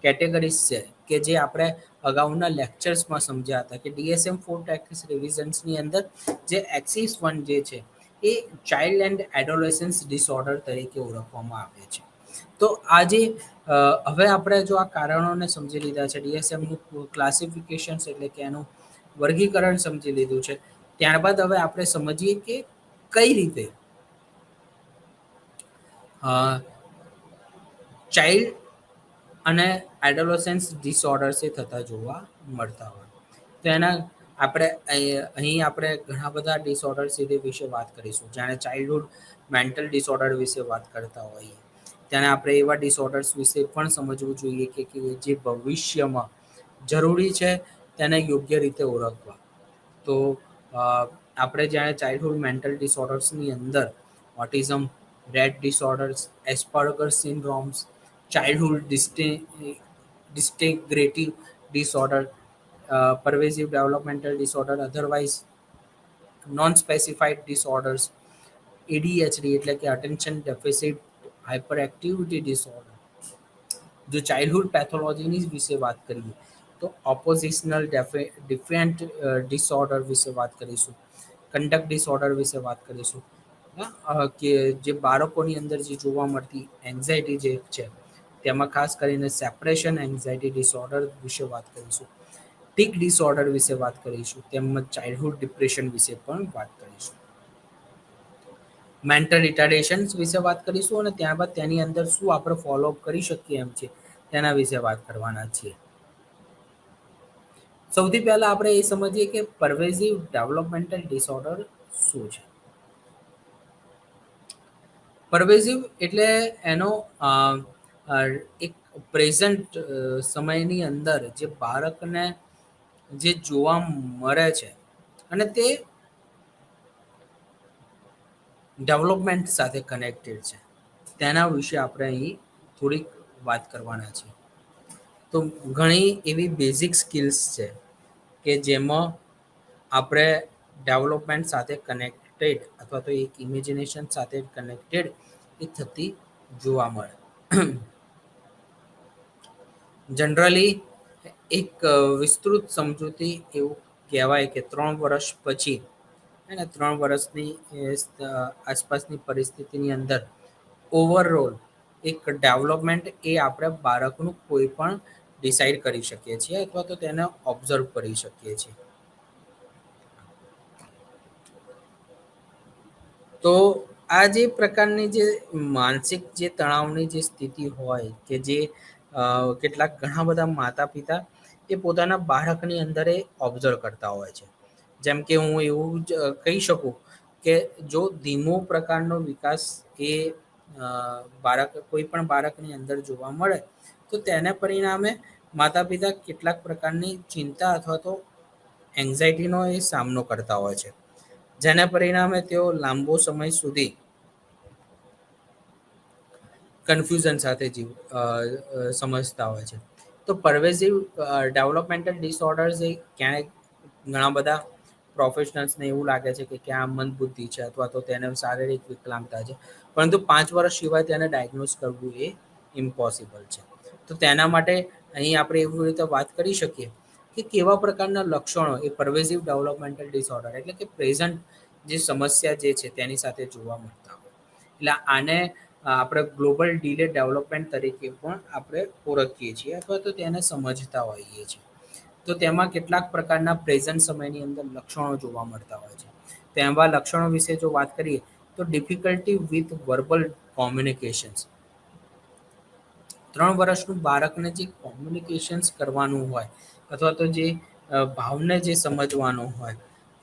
A: કેટેગરીઝ છે કે જે આપણે અગાઉના લેક્ચર્સમાં સમજ્યા હતા કે ડીએસએમ 4 ટેક્સ રિવિઝન્સની અંદર જે એક્સિસ 1 જે છે એ ચાઇલ્ડ એન્ડ એડોલેસન્સ ડિસઓર્ડર તરીકે ઓળખવામાં આવે છે. તો આજે હવે આપણે જો આ કારણોને સમજી લીધા છે, ડીએસએમનું ક્લાસિફિકેશન્સ એટલે કે એનું વર્ગીકરણ સમજી લીધું છે, ત્યારબાદ હવે આપણે સમજીએ કે કઈ રીતે ચાઇલ્ડ અને એડોલેસન્સ ડિસઓર્ડર્સ એ થતા જોવા મળતા હોય. તો એના આપણે અહીં આપણે ઘણા બધા ડિસઓર્ડર્સ વિશે વાત કરીશું. જાણે ચાઇલ્ડહુડ મેન્ટલ ડિસઓર્ડર વિશે વાત કરતા હોઈએ, ત્યારે આપણે એવા ડિસઓર્ડર્સ વિશે પણ સમજવું જોઈએ કે જે ભવિષ્યમાં જરૂરી છે તેને યોગ્ય રીતે ઓળખવા. તો આપણે જ્યારે ચાઇલ્ડહુડ મેન્ટલ ડિસઓર્ડર્સની અંદર autism, Rett disorders, Asperger syndromes, childhood disintegrative disorder, pervasive developmental disorder, otherwise non-specified disorders, ADHD એટલે કે attention deficit hyperactivity disorder. જો ચાઇલ્ડહુડ પેથોલોજીની વિશે વાત કરીએ તો ઓપોઝિશનલ ડિફરન્ટ ડિસઓર્ડર વિશે વાત કરીશું, કંડક્ટ ડિસઓર્ડર વિશે વાત કરીશું, કે જે બાળકોની અંદર જે જોવા મળતી એન્ઝાયટી જે છે તેમાં ખાસ કરીને સેપરેશન એન્ઝાયટી ડિસઓર્ડર વિશે વાત કરીશું, ટીક ડિસઓર્ડર વિશે વાત કરીશું, તેમજ ચાઇલ્ડહુડ ડિપ્રેશન વિશે પણ વાત કરીશું, મેન્ટલ રિટાર્ડેશન્સ વિશે વાત કરીશું અને ત્યારબાદ તેની અંદર શું આપણે ફોલોઅપ કરી શકીએ એમ છે તેના વિશે વાત કરવાના છીએ. સૌથી પહેલા આપણે એ સમજીએ કે પરવેઝિવ ડેવલપમેન્ટલ ડિસઓર્ડર શું છે. પરવેઝિવ એટલે એનો એક પ્રેઝન્ટ સમયની અંદર જે બાળકને જે જોવા મળે છે અને તે ડેવલપમેન્ટ સાથે કનેક્ટેડ છે, તેના વિશે આપણે અહીં થોડીક વાત કરવાના છે. તો ઘણી એવી બેઝિક સ્કિલ્સ છે કે જેમાં આપણે ડેવલપમેન્ટ સાથે કનેક્ટેડ અથવા તો એક ઇમેજિનેશન સાથે કનેક્ટેડ એ થતી જોવા મળે. જનરલી એક વિસ્તૃત સમજૂતી એવું કહેવાય કે 3 વર્ષ પછી અને 3 વર્ષની આસપાસની પરિસ્થિતિની અંદર ઓવરઓલ એક ડેવલપમેન્ટ એ આપણે બાળકનું કોઈ પણ ડિસાઈડ કરી શકીએ છીએ અથવા તો તેને ઓબ્ઝર્વ કરી શકીએ છીએ. તો આ જે પ્રકારની જે માનસિક જે તણાવની જે સ્થિતિ હોય કે જે કેટલાક ઘણા બધા માતા પિતા એ પોતાના બાળકની અંદર એ ઓબ્ઝર્વ કરતા હોય છે. જેમ કે હું એવું જ કહી શકું કે જો ધીમો પ્રકારનો વિકાસ એ કોઈ પણ બાળકની અંદર જોવા મળે તો તેને પરિણામે માતા પિતા કેટલાક પ્રકારની ચિંતા અથવા તો એન્ઝાયટીનો એ સામનો કરતા હોય છે, જેના પરિણામે તેઓ લાંબો સમય સુધી કન્ફ્યુઝન સાથે સમજતા હોય છે. તો પરવેઝિવ ડેવલપમેન્ટલ ડિસઓર્ડર્સ એ ક્યાંય ઘણા બધા પ્રોફેશનલ્સને એવું લાગે છે કે ક્યાં મંદબુદ્ધિ છે અથવા તો તેને શારીરિક વિકલાંગતા છે, પરંતુ 5 વર્ષ સિવાય તેને ડાયગ્નોઝ કરવું એ ઇમ્પોસિબલ છે. તો તેના માટે અહીં આપણે એવી રીતે વાત કરી શકીએ કે કેવા પ્રકારના લક્ષણો એ પરવેઝિવ ડેવલપમેન્ટલ ડિસઓર્ડર એટલે કે પ્રેઝન્ટ જે સમસ્યા જે છે તેની સાથે જોવા મળતા હોય. એટલે આને આપણે ગ્લોબલ ડીલે ડેવલપમેન્ટ તરીકે પણ આપણે ઓળખીએ છીએ અથવા તો તેને સમજતા હોઈએ છીએ. તો તેમાં કેટલાક પ્રકારના પ્રેઝન્ટ સમયની અંદર લક્ષણો જોવા મળતા હોય છે. તેવા લક્ષણો વિશે જો વાત કરીએ તો ડિફિકલ્ટી વિથ વર્બલ કોમ્યુનિકેશન્સ. 3 વર્ષનું બાળકને જે કોમ્યુનિકેશન્સ કરવાનું હોય અથવા તો જે ભાવને જે સમજવાનો હોય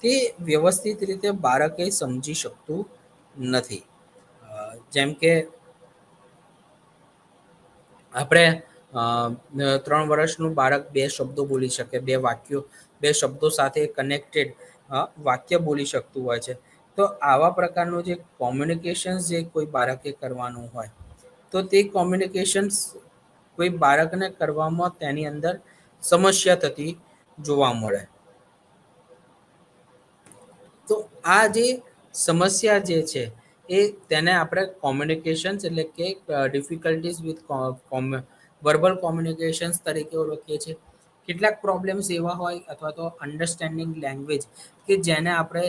A: તે વ્યવસ્થિત રીતે બાળકે સમજી શકતું નથી. જેમ કે આપણે 3 વર્ષનું બાળક 2 શબ્દો બોલી શકે, 2 વાક્યો, 2 શબ્દો સાથે કનેક્ટેડ વાક્ય બોલી શકતું હોય છે. તો આવા પ્રકારનું જે કોમ્યુનિકેશન્સ જે કોઈ બાળકે કરવાનું હોય તો તે કોમ્યુનિકેશન્સ કોઈ બાળકને કરવામાં તેની અંદર સમસ્યા થતી જોવા મળે. તો આ જે સમસ્યા જે છે એ તેને આપણે કોમ્યુનિકેશન્સ એટલે કે ડિફિકલ્ટીઝ વિથ વર્બલ કોમ્યુનિકેશન્સ તરીકે ઓળખીએ છીએ. કેટલાક પ્રોબ્લેમ્સ એવા હોય અથવા તો અન્ડરસ્ટેન્ડિંગ લેંગ્વેજ કે જેને આપણે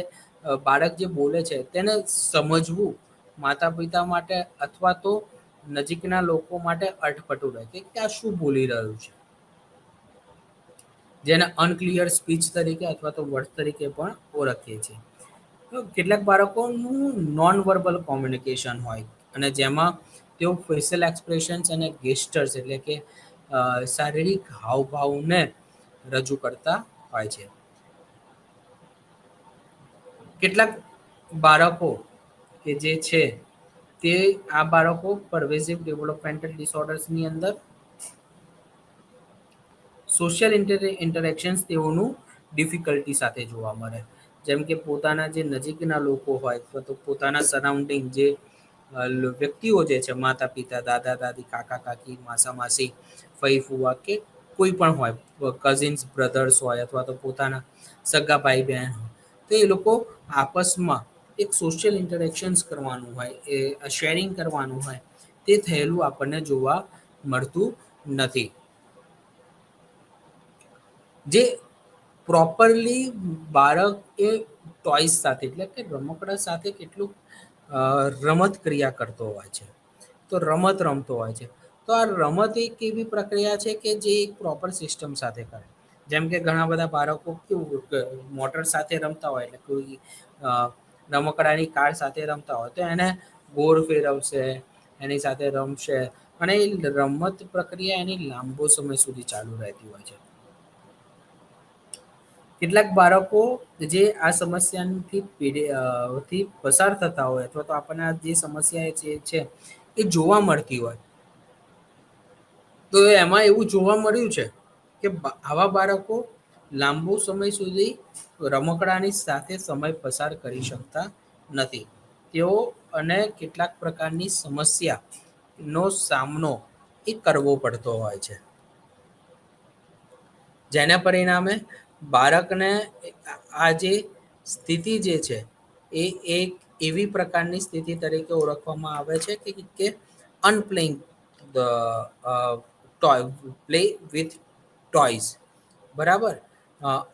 A: બાળક જે બોલે છે તેને સમજવું માતા પિતા માટે અથવા તો નજીકના લોકો માટે અટપટું રહે કે આ શું બોલી રહ્યું છે, જેને અનક્લિયર સ્પીચ તરીકે અથવા તો વર્ડ તરીકે પણ ઓળખીએ છીએ. તો કેટલાક બાળકોનું નોન વર્બલ કોમ્યુનિકેશન હોય અને જેમાં તેઓ ફેશિયલ એક્સપ્રેશન્સ અને ગેસ્ટર્સ એટલે કે શારીરિક હાવભાવને રજૂ કરતા હોય છે. કેટલાક બાળકો કે જે છે તે આ બાળકો પરવેઝિવ ડેવલપમેન્ટલ ડિસઓર્ડર્સની અંદર સોશિયલ ઇન્ટરેક્શન્સ તેઓનું ડિફિકલ્ટી સાથે જોવા મળે. જેમ કે પોતાના જે નજીકના લોકો હોય અથવા તો પોતાના સરાઉન્ડિંગ જે વ્યક્તિઓ જે છે માતા પિતા, દાદા દાદી, કાકા કાકી, માસા માસી, ફઈ ફુવા કે કોઈ પણ હોય, કઝિન્સ બ્રધર્સ હોય અથવા તો પોતાના સગા ભાઈ બહેન હોય, તો એ લોકો આપસમાં એક સોશિયલ ઇન્ટરેક્શન્સ કરવાનું હોય, એ શેરિંગ કરવાનું હોય, તે થયેલું આપણને જોવા મળતું નથી. જે પ્રોપરલી બાળક એ ટોયસ સાથે એટલે કે રમકડા સાથે કેટલું રમત ક્રિયા કરતો હોય છે, તો રમત રમતો હોય છે. તો આ રમત એક એવી પ્રક્રિયા છે કે જે એક પ્રોપર સિસ્ટમ સાથે કરે. જેમ કે ઘણા બધા બાળકો કેવું મોટર સાથે રમતા હોય એટલે કોઈ રમકડાની કાર સાથે રમતા હોય તો એને ગોળ ફેરવશે, એની સાથે રમશે અને એ રમત પ્રક્રિયા એની લાંબો સમય સુધી ચાલુ રહેતી હોય છે. કેટલાક બાળકો જે આ સમસ્યાથી થી પસાર થતા હોય અથવા તો આપણને જે સમસ્યા જે છે એ જોવા મળતી હોય તો એમાં એવું જોવા મળ્યું છે કે આવા બાળકો લાંબો સમય સુધી રમકડાની સાથે સમય પસાર કરી શકતા નથી. તેઓ અને કેટલાક પ્રકારની સમસ્યાનો સામનો એ કરવો પડતો હોય છે. જેના પરિણામે બાળકને આ જે સ્થિતિ જે છે એ એક એવી પ્રકારની સ્થિતિ તરીકે ઓળખવામાં આવે છે કે અનપ્લેઇંગ ટોય પ્લે વિથ ટોયઝ, બરાબર,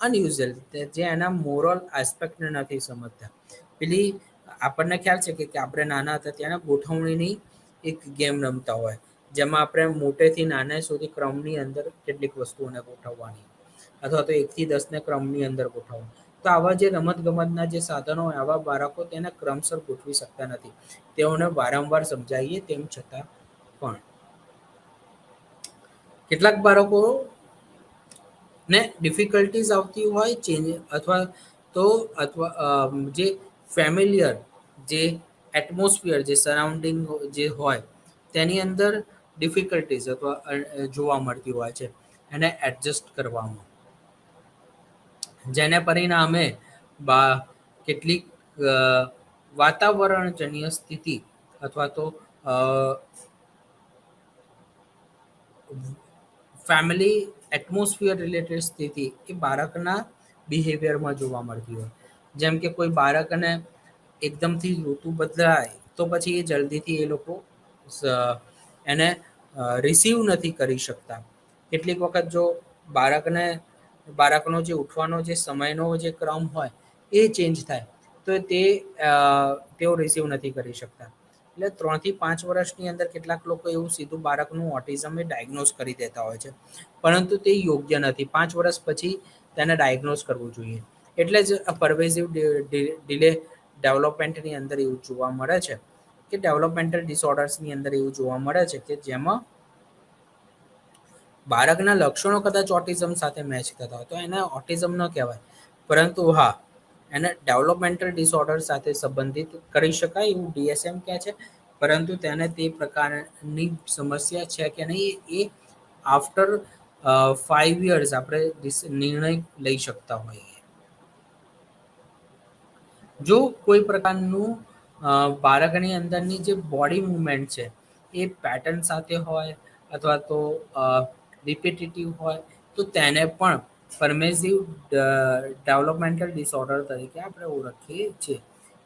A: અનયુઝલ જે એના મોરલ એસ્પેક્ટને નથી સમજતા. પેલી આપણને ખ્યાલ છે કે આપણે નાના હતા ત્યારે ગોઠવણીની એક ગેમ રમતા હોય જેમાં આપણે મોટેથી નાના સુધી ક્રમની અંદર કેટલીક વસ્તુઓને ગોઠવવાની અથવા તો 1 થી 10ને ક્રમની અંદર ગોઠવવું. તો આવા જે રમત-ગમતના જે સાધનો હોય આવા બાળકો તેને ક્રમસર ગોઠવી શકતા નથી. તેઓને વારંવાર સમજાવીએ તેમ છતાં પણ. કેટલાક બાળકો ને ડિફિકલ્ટીઝ આવતી હોય ચેન્જ અથવા જે ફેમિલિયર જે એટમોસ્ફિયર જે સરાઉન્ડિંગ જે હોય તેની અંદર ડિફિકલ્ટીઝ અથવા જોવા મળતી હોય છે એને એડજસ્ટ કરવામાં. જેને પરિણામે કેટલીક વાતાવરણજન્ય સ્થિતિ અથવા તો ફેમિલી એટમોસ્ફિયર રિલેટેડ સ્થિતિ એ બાળકના બિહેવિયરમાં જોવા મળતી હોય. જેમ કે કોઈ બાળકને એકદમથી ઋતુ બદલાય તો પછી એ જલ્દીથી એ લોકો એને રિસીવ નથી કરી શકતા. કેટલીક વખત જો બાળકનો જે ઉઠવાનો જે સમયનો જે ક્રમ હોય એ ચેન્જ થાય તો તેઓ રિસીવ નથી કરી શકતા. એટલે 3 થી 5 વર્ષની અંદર કેટલાક લોકો એવું સીધું બાળકનું ઓટિઝમ એ ડાયગ્નોઝ કરી દેતા હોય છે. પરંતુ તે યોગ્ય નથી. 5 વર્ષ પછી તેને ડાયગ્નોઝ કરવું જોઈએ. એટલે જ પરવેઝિવ ડિલે ડેવલપમેન્ટની અંદર એવું જોવા મળે છે કે ડેવલપમેન્ટલ ડિસઓર્ડર્સની અંદર એવું જોવા મળે છે કે જેમાં બાળકના લક્ષણો કદાચ ઓટિઝમ સાથે મેચ થતા હોય તો એને ઓટિઝમ ન કહેવાય, પરંતુ હા, એને ડેવલપમેન્ટલ ડિસઓર્ડર સાથે સંબંધિત કરી શકાય એવું DSM કહે છે. પરંતુ તેને તે પ્રકારની સમસ્યા છે કે નહીં એ આફ્ટર 5 યર્સ આપણે નિર્ણય લઈ શકતા હોઈએ. જો કોઈ પ્રકારનું બાળકની અંદરની જે બોડી મૂવમેન્ટ છે એ પેટર્ન સાથે હોય અથવા તો રિપીટેટિવ હોય તો તેને પણ પરમેસિવ ડેવલપમેન્ટલ ડિસઓર્ડર તરીકે આપણે ઓળખીએ છીએ.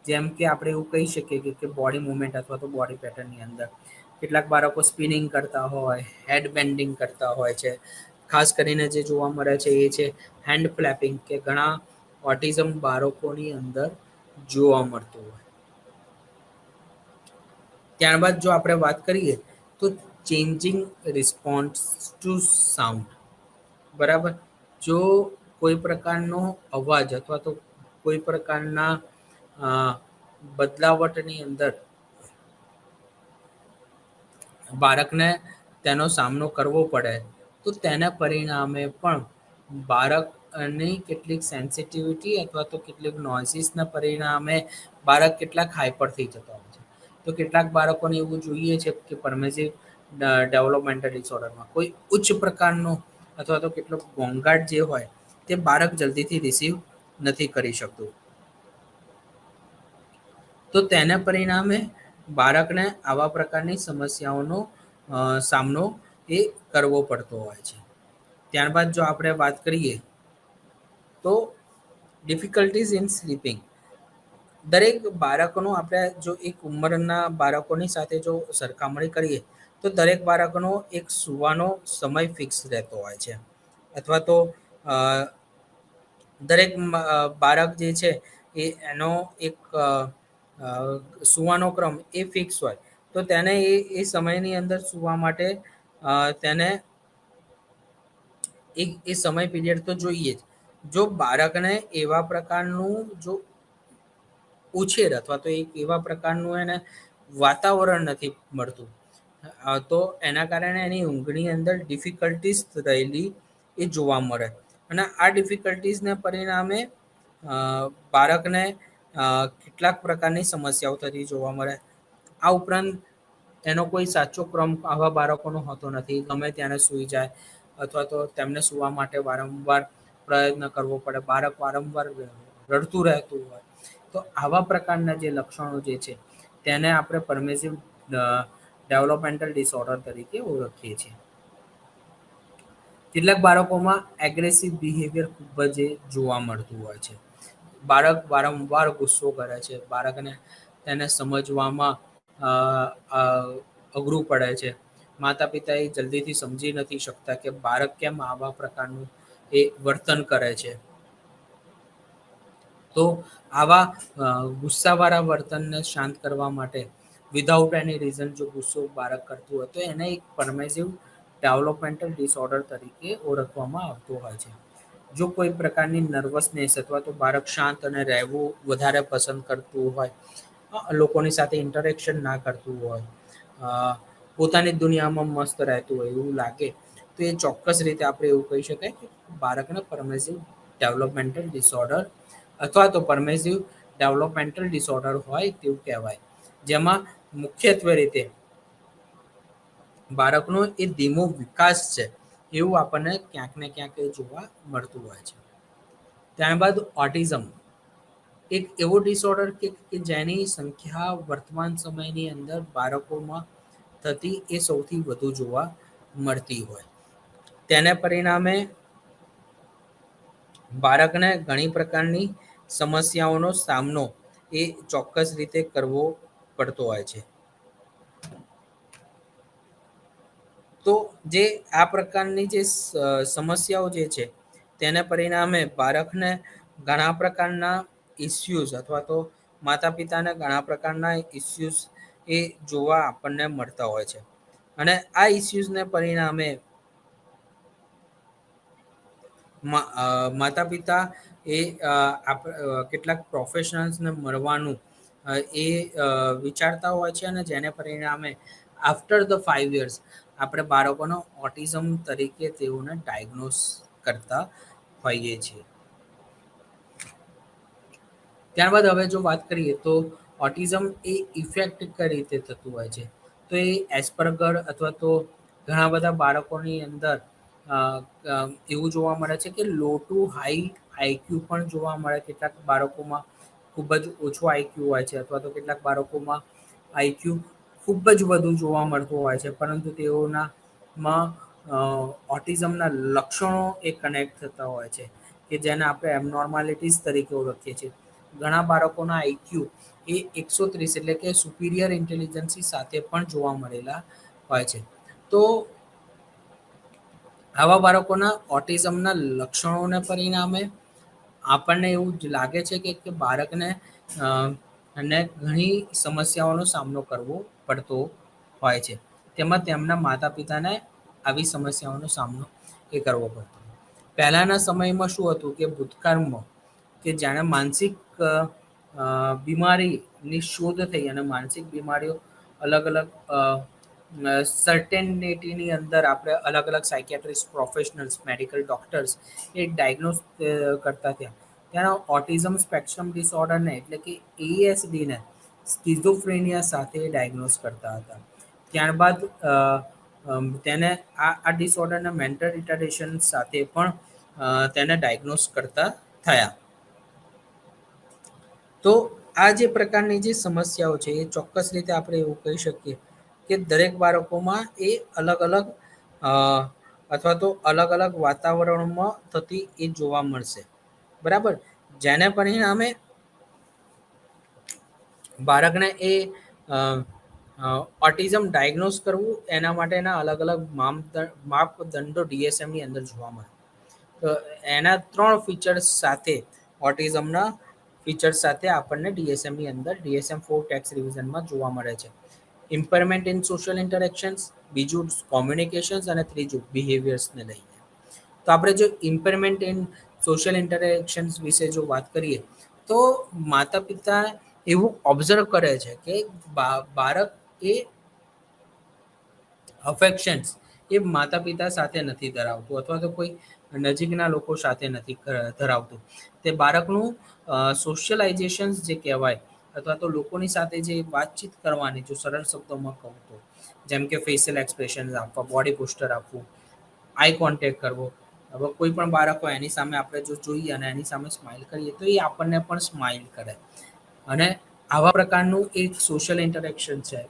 A: જેમ કે આપણે એવું કહી શકીએ કે બોડી મૂવમેન્ટ અથવા તો બોડી પેટર્નની અંદર કેટલાક બાળકો સ્પિનિંગ કરતા હોય, હેડ બેન્ડિંગ કરતા હોય છે. ખાસ કરીને જે જોવા મળે છે એ છે હેન્ડ ફ્લેપિંગ, કે ઘણા ઓટિઝમ બાળકોની અંદર જોવા મળતું હોય. ત્યારબાદ જો આપણે વાત કરીએ તો ચેન્જિંગ રિસ્પોન્સ ટુ સાઉન્ડ, બરાબર. જો કોઈ પ્રકારનો અવાજ અથવા તો કોઈ પ્રકારના બદલાવટની અંદર બાળકને તેનો સામનો કરવો પડે તો તેના પરિણામે પણ બાળકની કેટલીક સેન્સિટિવિટી અથવા તો કેટલીક નોઇઝીસના પરિણામે બાળક કેટલાક હાઈપર થઈ જતા હોય છે. તો કેટલાક બાળકોને એવું જોઈએ છે કે પરમેસિવ ડેવલપમેન્ટલ ડિસઓર્ડરમાં કોઈ ઉચ્ચ પ્રકારનો અથવા તો કેટલોક ઘોંઘાટ જે હોય તે બાળક જલ્દીથી રિસીવ નથી કરી શકતું. તો તેના પરિણામે બાળકને આવા પ્રકારની સમસ્યાઓનો સામનો એ કરવો પડતો હોય છે. ત્યારબાદ જો આપણે વાત કરીએ તો ડિફિકલ્ટીઝ ઇન સ્લીપિંગ. દરેક બાળકનો આપણે જો એક ઉંમરના બાળકોની સાથે જો સરખામણી કરીએ તો દરેક બાળકનો એક સૂવાનો સમય ફિક્સ રહેતો હોય છે. અથવા તો દરેક બાળક જે છે એનો એક સૂવાનો ક્રમ એ ફિક્સ હોય. તો તેને એ સમયની અંદર સૂવા માટે તેને એ સમય પીરિયડ તો જોઈએ જ. જો બાળકને એવા પ્રકારનું જો ઉછેર અથવા તો એક એવા પ્રકારનું એને વાતાવરણ નથી મળતું તો એના કારણે એની ઊંઘની અંદર ડિફિકલ્ટીઝ રહેલી એ જોવા મળે. અને આ ડિફિકલ્ટીઝને પરિણામે બાળકને કેટલાક પ્રકારની સમસ્યાઓ થતી જોવા મળે. આ ઉપરાંત એનો કોઈ સાચો ક્રમ આવા બાળકોનો હોતો નથી. ગમે ત્યારે સૂઈ જાય અથવા તો તેમને સૂવા માટે વારંવાર પ્રયત્ન કરવો પડે. બાળક વારંવાર રડતું રહેતું હોય તો આવા પ્રકારના જે લક્ષણો જે છે તેને આપણે પરમેસિવ ડેવલપમેન્ટલ ડિસઓર્ડર તરીકે ઓળખીએ છીએ. કેટલાક બાળકોમાં એગ્રેસિવ બિહેવિયર ખૂબ જ જોવા મળતું હોય છે. બાળક વારંવાર ગુસ્સો કરે છે. બાળકને તેને સમજવામાં અઘરું પડે છે. માતા પિતા એ જલ્દીથી સમજી નથી શકતા કે બાળક કેમ આવા પ્રકારનું એ વર્તન કરે છે. તો આવા ગુસ્સાવાળા વર્તનને શાંત કરવા માટે વિધાઉટ એની રીઝન જો ગુસ્સો બાળક કરતું હોય તો એને એક પરમેસિવ ડેવલપમેન્ટલ ડિસઓર્ડર તરીકે ઓળખવામાં આવતો હોય છે. જો કોઈ પ્રકારની નર્વસનેસ અથવા તો બાળક શાંત અને રહેવું વધારે પસંદ કરતું હોય, લોકોની સાથે ઇન્ટરેક્શન ના કરતું હોય, પોતાની દુનિયામાં મસ્ત રહેતું હોય એવું લાગે તો એ ચોક્કસ રીતે આપણે એવું કહી શકાય કે બાળકને પરમેસિવ ડેવલપમેન્ટલ ડિસઓર્ડર અથવા તો પરમેસિવ ડેવલપમેન્ટલ ડિસઓર્ડર હોય તેવું કહેવાય. જેમાં મુખ્યત્વે રીતે બાળકનો એ ધીમો વિકાસ છે એવું આપણને ક્યાંક ને ક્યાંક જોવા મળતું હોય છે. ત્યારબાદ ઓટિઝમ એક એવો ડિસઓર્ડર કે જેની સંખ્યા વર્તમાન સમયની અંદર બાળકોમાં થતી એ સૌથી વધુ જોવા મળતી હોય. તેને પરિણામે બાળકને ઘણી પ્રકારની સમસ્યાઓનો સામનો એ ચોક્કસ રીતે કરવો પડતો હોય છે. તો જે આ પ્રકારની જે સમસ્યાઓ જે છે તેને પરિણામે બાળકને ઘણા પ્રકારના ઇસ્યુઝ અથવા તો માતા પિતાને ઘણા પ્રકારના ઇસ્યુઝ એ જોવા આપણને મળતા હોય છે. અને આ ઇસ્યુઝને પરિણામે માતા પિતા એ કેટલાક પ્રોફેશનલ્સને મળવાનું એ વિચારતા હોય છે, અને જેને પરિણામે આફ્ટર ધ 5 years આપણે બાળકોનો ઓટિઝમ તરીકે તેઓને ડાયગ્નોસ કરતા હોઈએ છીએ. ત્યારબાદ હવે જો વાત કરીએ તો ઓટિઝમ એ ઇફેક્ટ કઈ રીતે થતું હોય છે, તો એ એસ્પર્ગર અથવા તો ઘણા બધા બાળકોની અંદર એવું જોવા મળે છે કે લો ટુ હાઈ આઈક્યુ પણ જોવા મળે. કેટલાક બાળકોમાં ખૂબ જ ઓછું આઈક્યુ હોય છે, અથવા તો કેટલાક બાળકોમાં આઈક્યુ ખૂબ જ વધુ જોવા મળતું હોય છે, પરંતુ તેઓનામાં ઓટિઝમના લક્ષણો એ કનેક્ટ થતા હોય છે કે જેને આપણે એબનોર્માલિટીઝ તરીકે ઓળખીએ છીએ. ઘણા બાળકોના આઈક્યુ એ 130 એટલે કે સુપિરિયર ઇન્ટેલિજન્સી સાથે પણ જોવા મળેલા હોય છે. તો આવા બાળકોના ઓટિઝમના લક્ષણોને પરિણામે આપણને એવું જ લાગે છે કે બાળકને અને ઘણી સમસ્યાઓનો સામનો કરવો પડતો હોય છે. તેમાં તેમના માતા પિતાને આવી સમસ્યાઓનો સામનો એ કરવો પડતો. પહેલાના સમયમાં શું હતું કે ભૂતકાળમાં કે જાણે માનસિક બીમારીની શોધ થઈ અને માનસિક બીમારીઓ અલગ અલગ સર્ટેનિટીની અંદર આપણે અલગ અલગ સાયકેટ્રિસ્ટ પ્રોફેશનલ્સ મેડિકલ ડૉક્ટર્સ એ ડાયગ્નોઝ કરતા થયા. ત્યાં ઓટિઝમ સ્પેક્ટ્રમ ડિસઓર્ડરને એટલે કે એએસડીને સ્કિઝોફ્રેનિયા સાથે ડાયગ્નોઝ કરતા હતા. ત્યારબાદ તેને આ ડિસઓર્ડરના મેન્ટલ રિટાર્ડેશન સાથે પણ તેને ડાયગ્નોઝ કરતા થયા. તો આ જે પ્રકારની જે સમસ્યાઓ છે એ ચોક્કસ રીતે આપણે એવું કહી શકીએ કે દરેક બાળકોમાં એ અલગ અલગ અથવા તો અલગ અલગ વાતાવરણમાં થતી એ જોવા મળશે. બરાબર. જેને પરિણામે બાળકને એ ઓટિઝમ ડાયગ્નોઝ કરવું એના માટેના અલગ અલગ માપદંડો ડીએસએમની અંદર જોવા મળે. તો એના 3 ફીચર્સ સાથે ઓટિઝમના ફીચર્સ સાથે આપણને ડીએસએમની અંદર DSM-4 ટેક્સ રિવિઝનમાં જોવા મળે છે. ઇમ્પેરમેન્ટ ઇન સોશિયલ ઇન્ટરેક્શન્સ, બીજું કોમ્યુનિકેશન્સ અને ત્રીજું બિહેવિયર્સને લઈને. તો આપણે જો ઇમ્પેરમેન્ટ ઇન સોશિયલ ઇન્ટરેક્શન્સ વિશે જો વાત કરીએ તો માતા પિતા એવું ઓબ્ઝર્વ કરે છે કે બાળક એ અફેક્શન્સ એ માતા પિતા સાથે નથી ધરાવતું અથવા તો કોઈ નજીકના લોકો સાથે નથી ધરાવતું. તે બાળકનું સોશિયલાઇઝેશન જે કહેવાય અથવા તો લોકોની સાથે જે વાતચીત કરવાની, જો સરળ શબ્દોમાં કહું તો જેમ કે ફેશિયલ એક્સપ્રેશન આપવા, બોડી પોસ્ચર આપવું, આઈ કોન્ટેક્ટ કરવો. હવે કોઈ પણ બાળક હોય એની સામે આપણે જો જોઈએ અને એની સામે સ્માઇલ કરીએ તો એ આપણને પણ સ્માઇલ કરે. અને આવા પ્રકારનું એક સોશિયલ ઇન્ટરેક્શન છે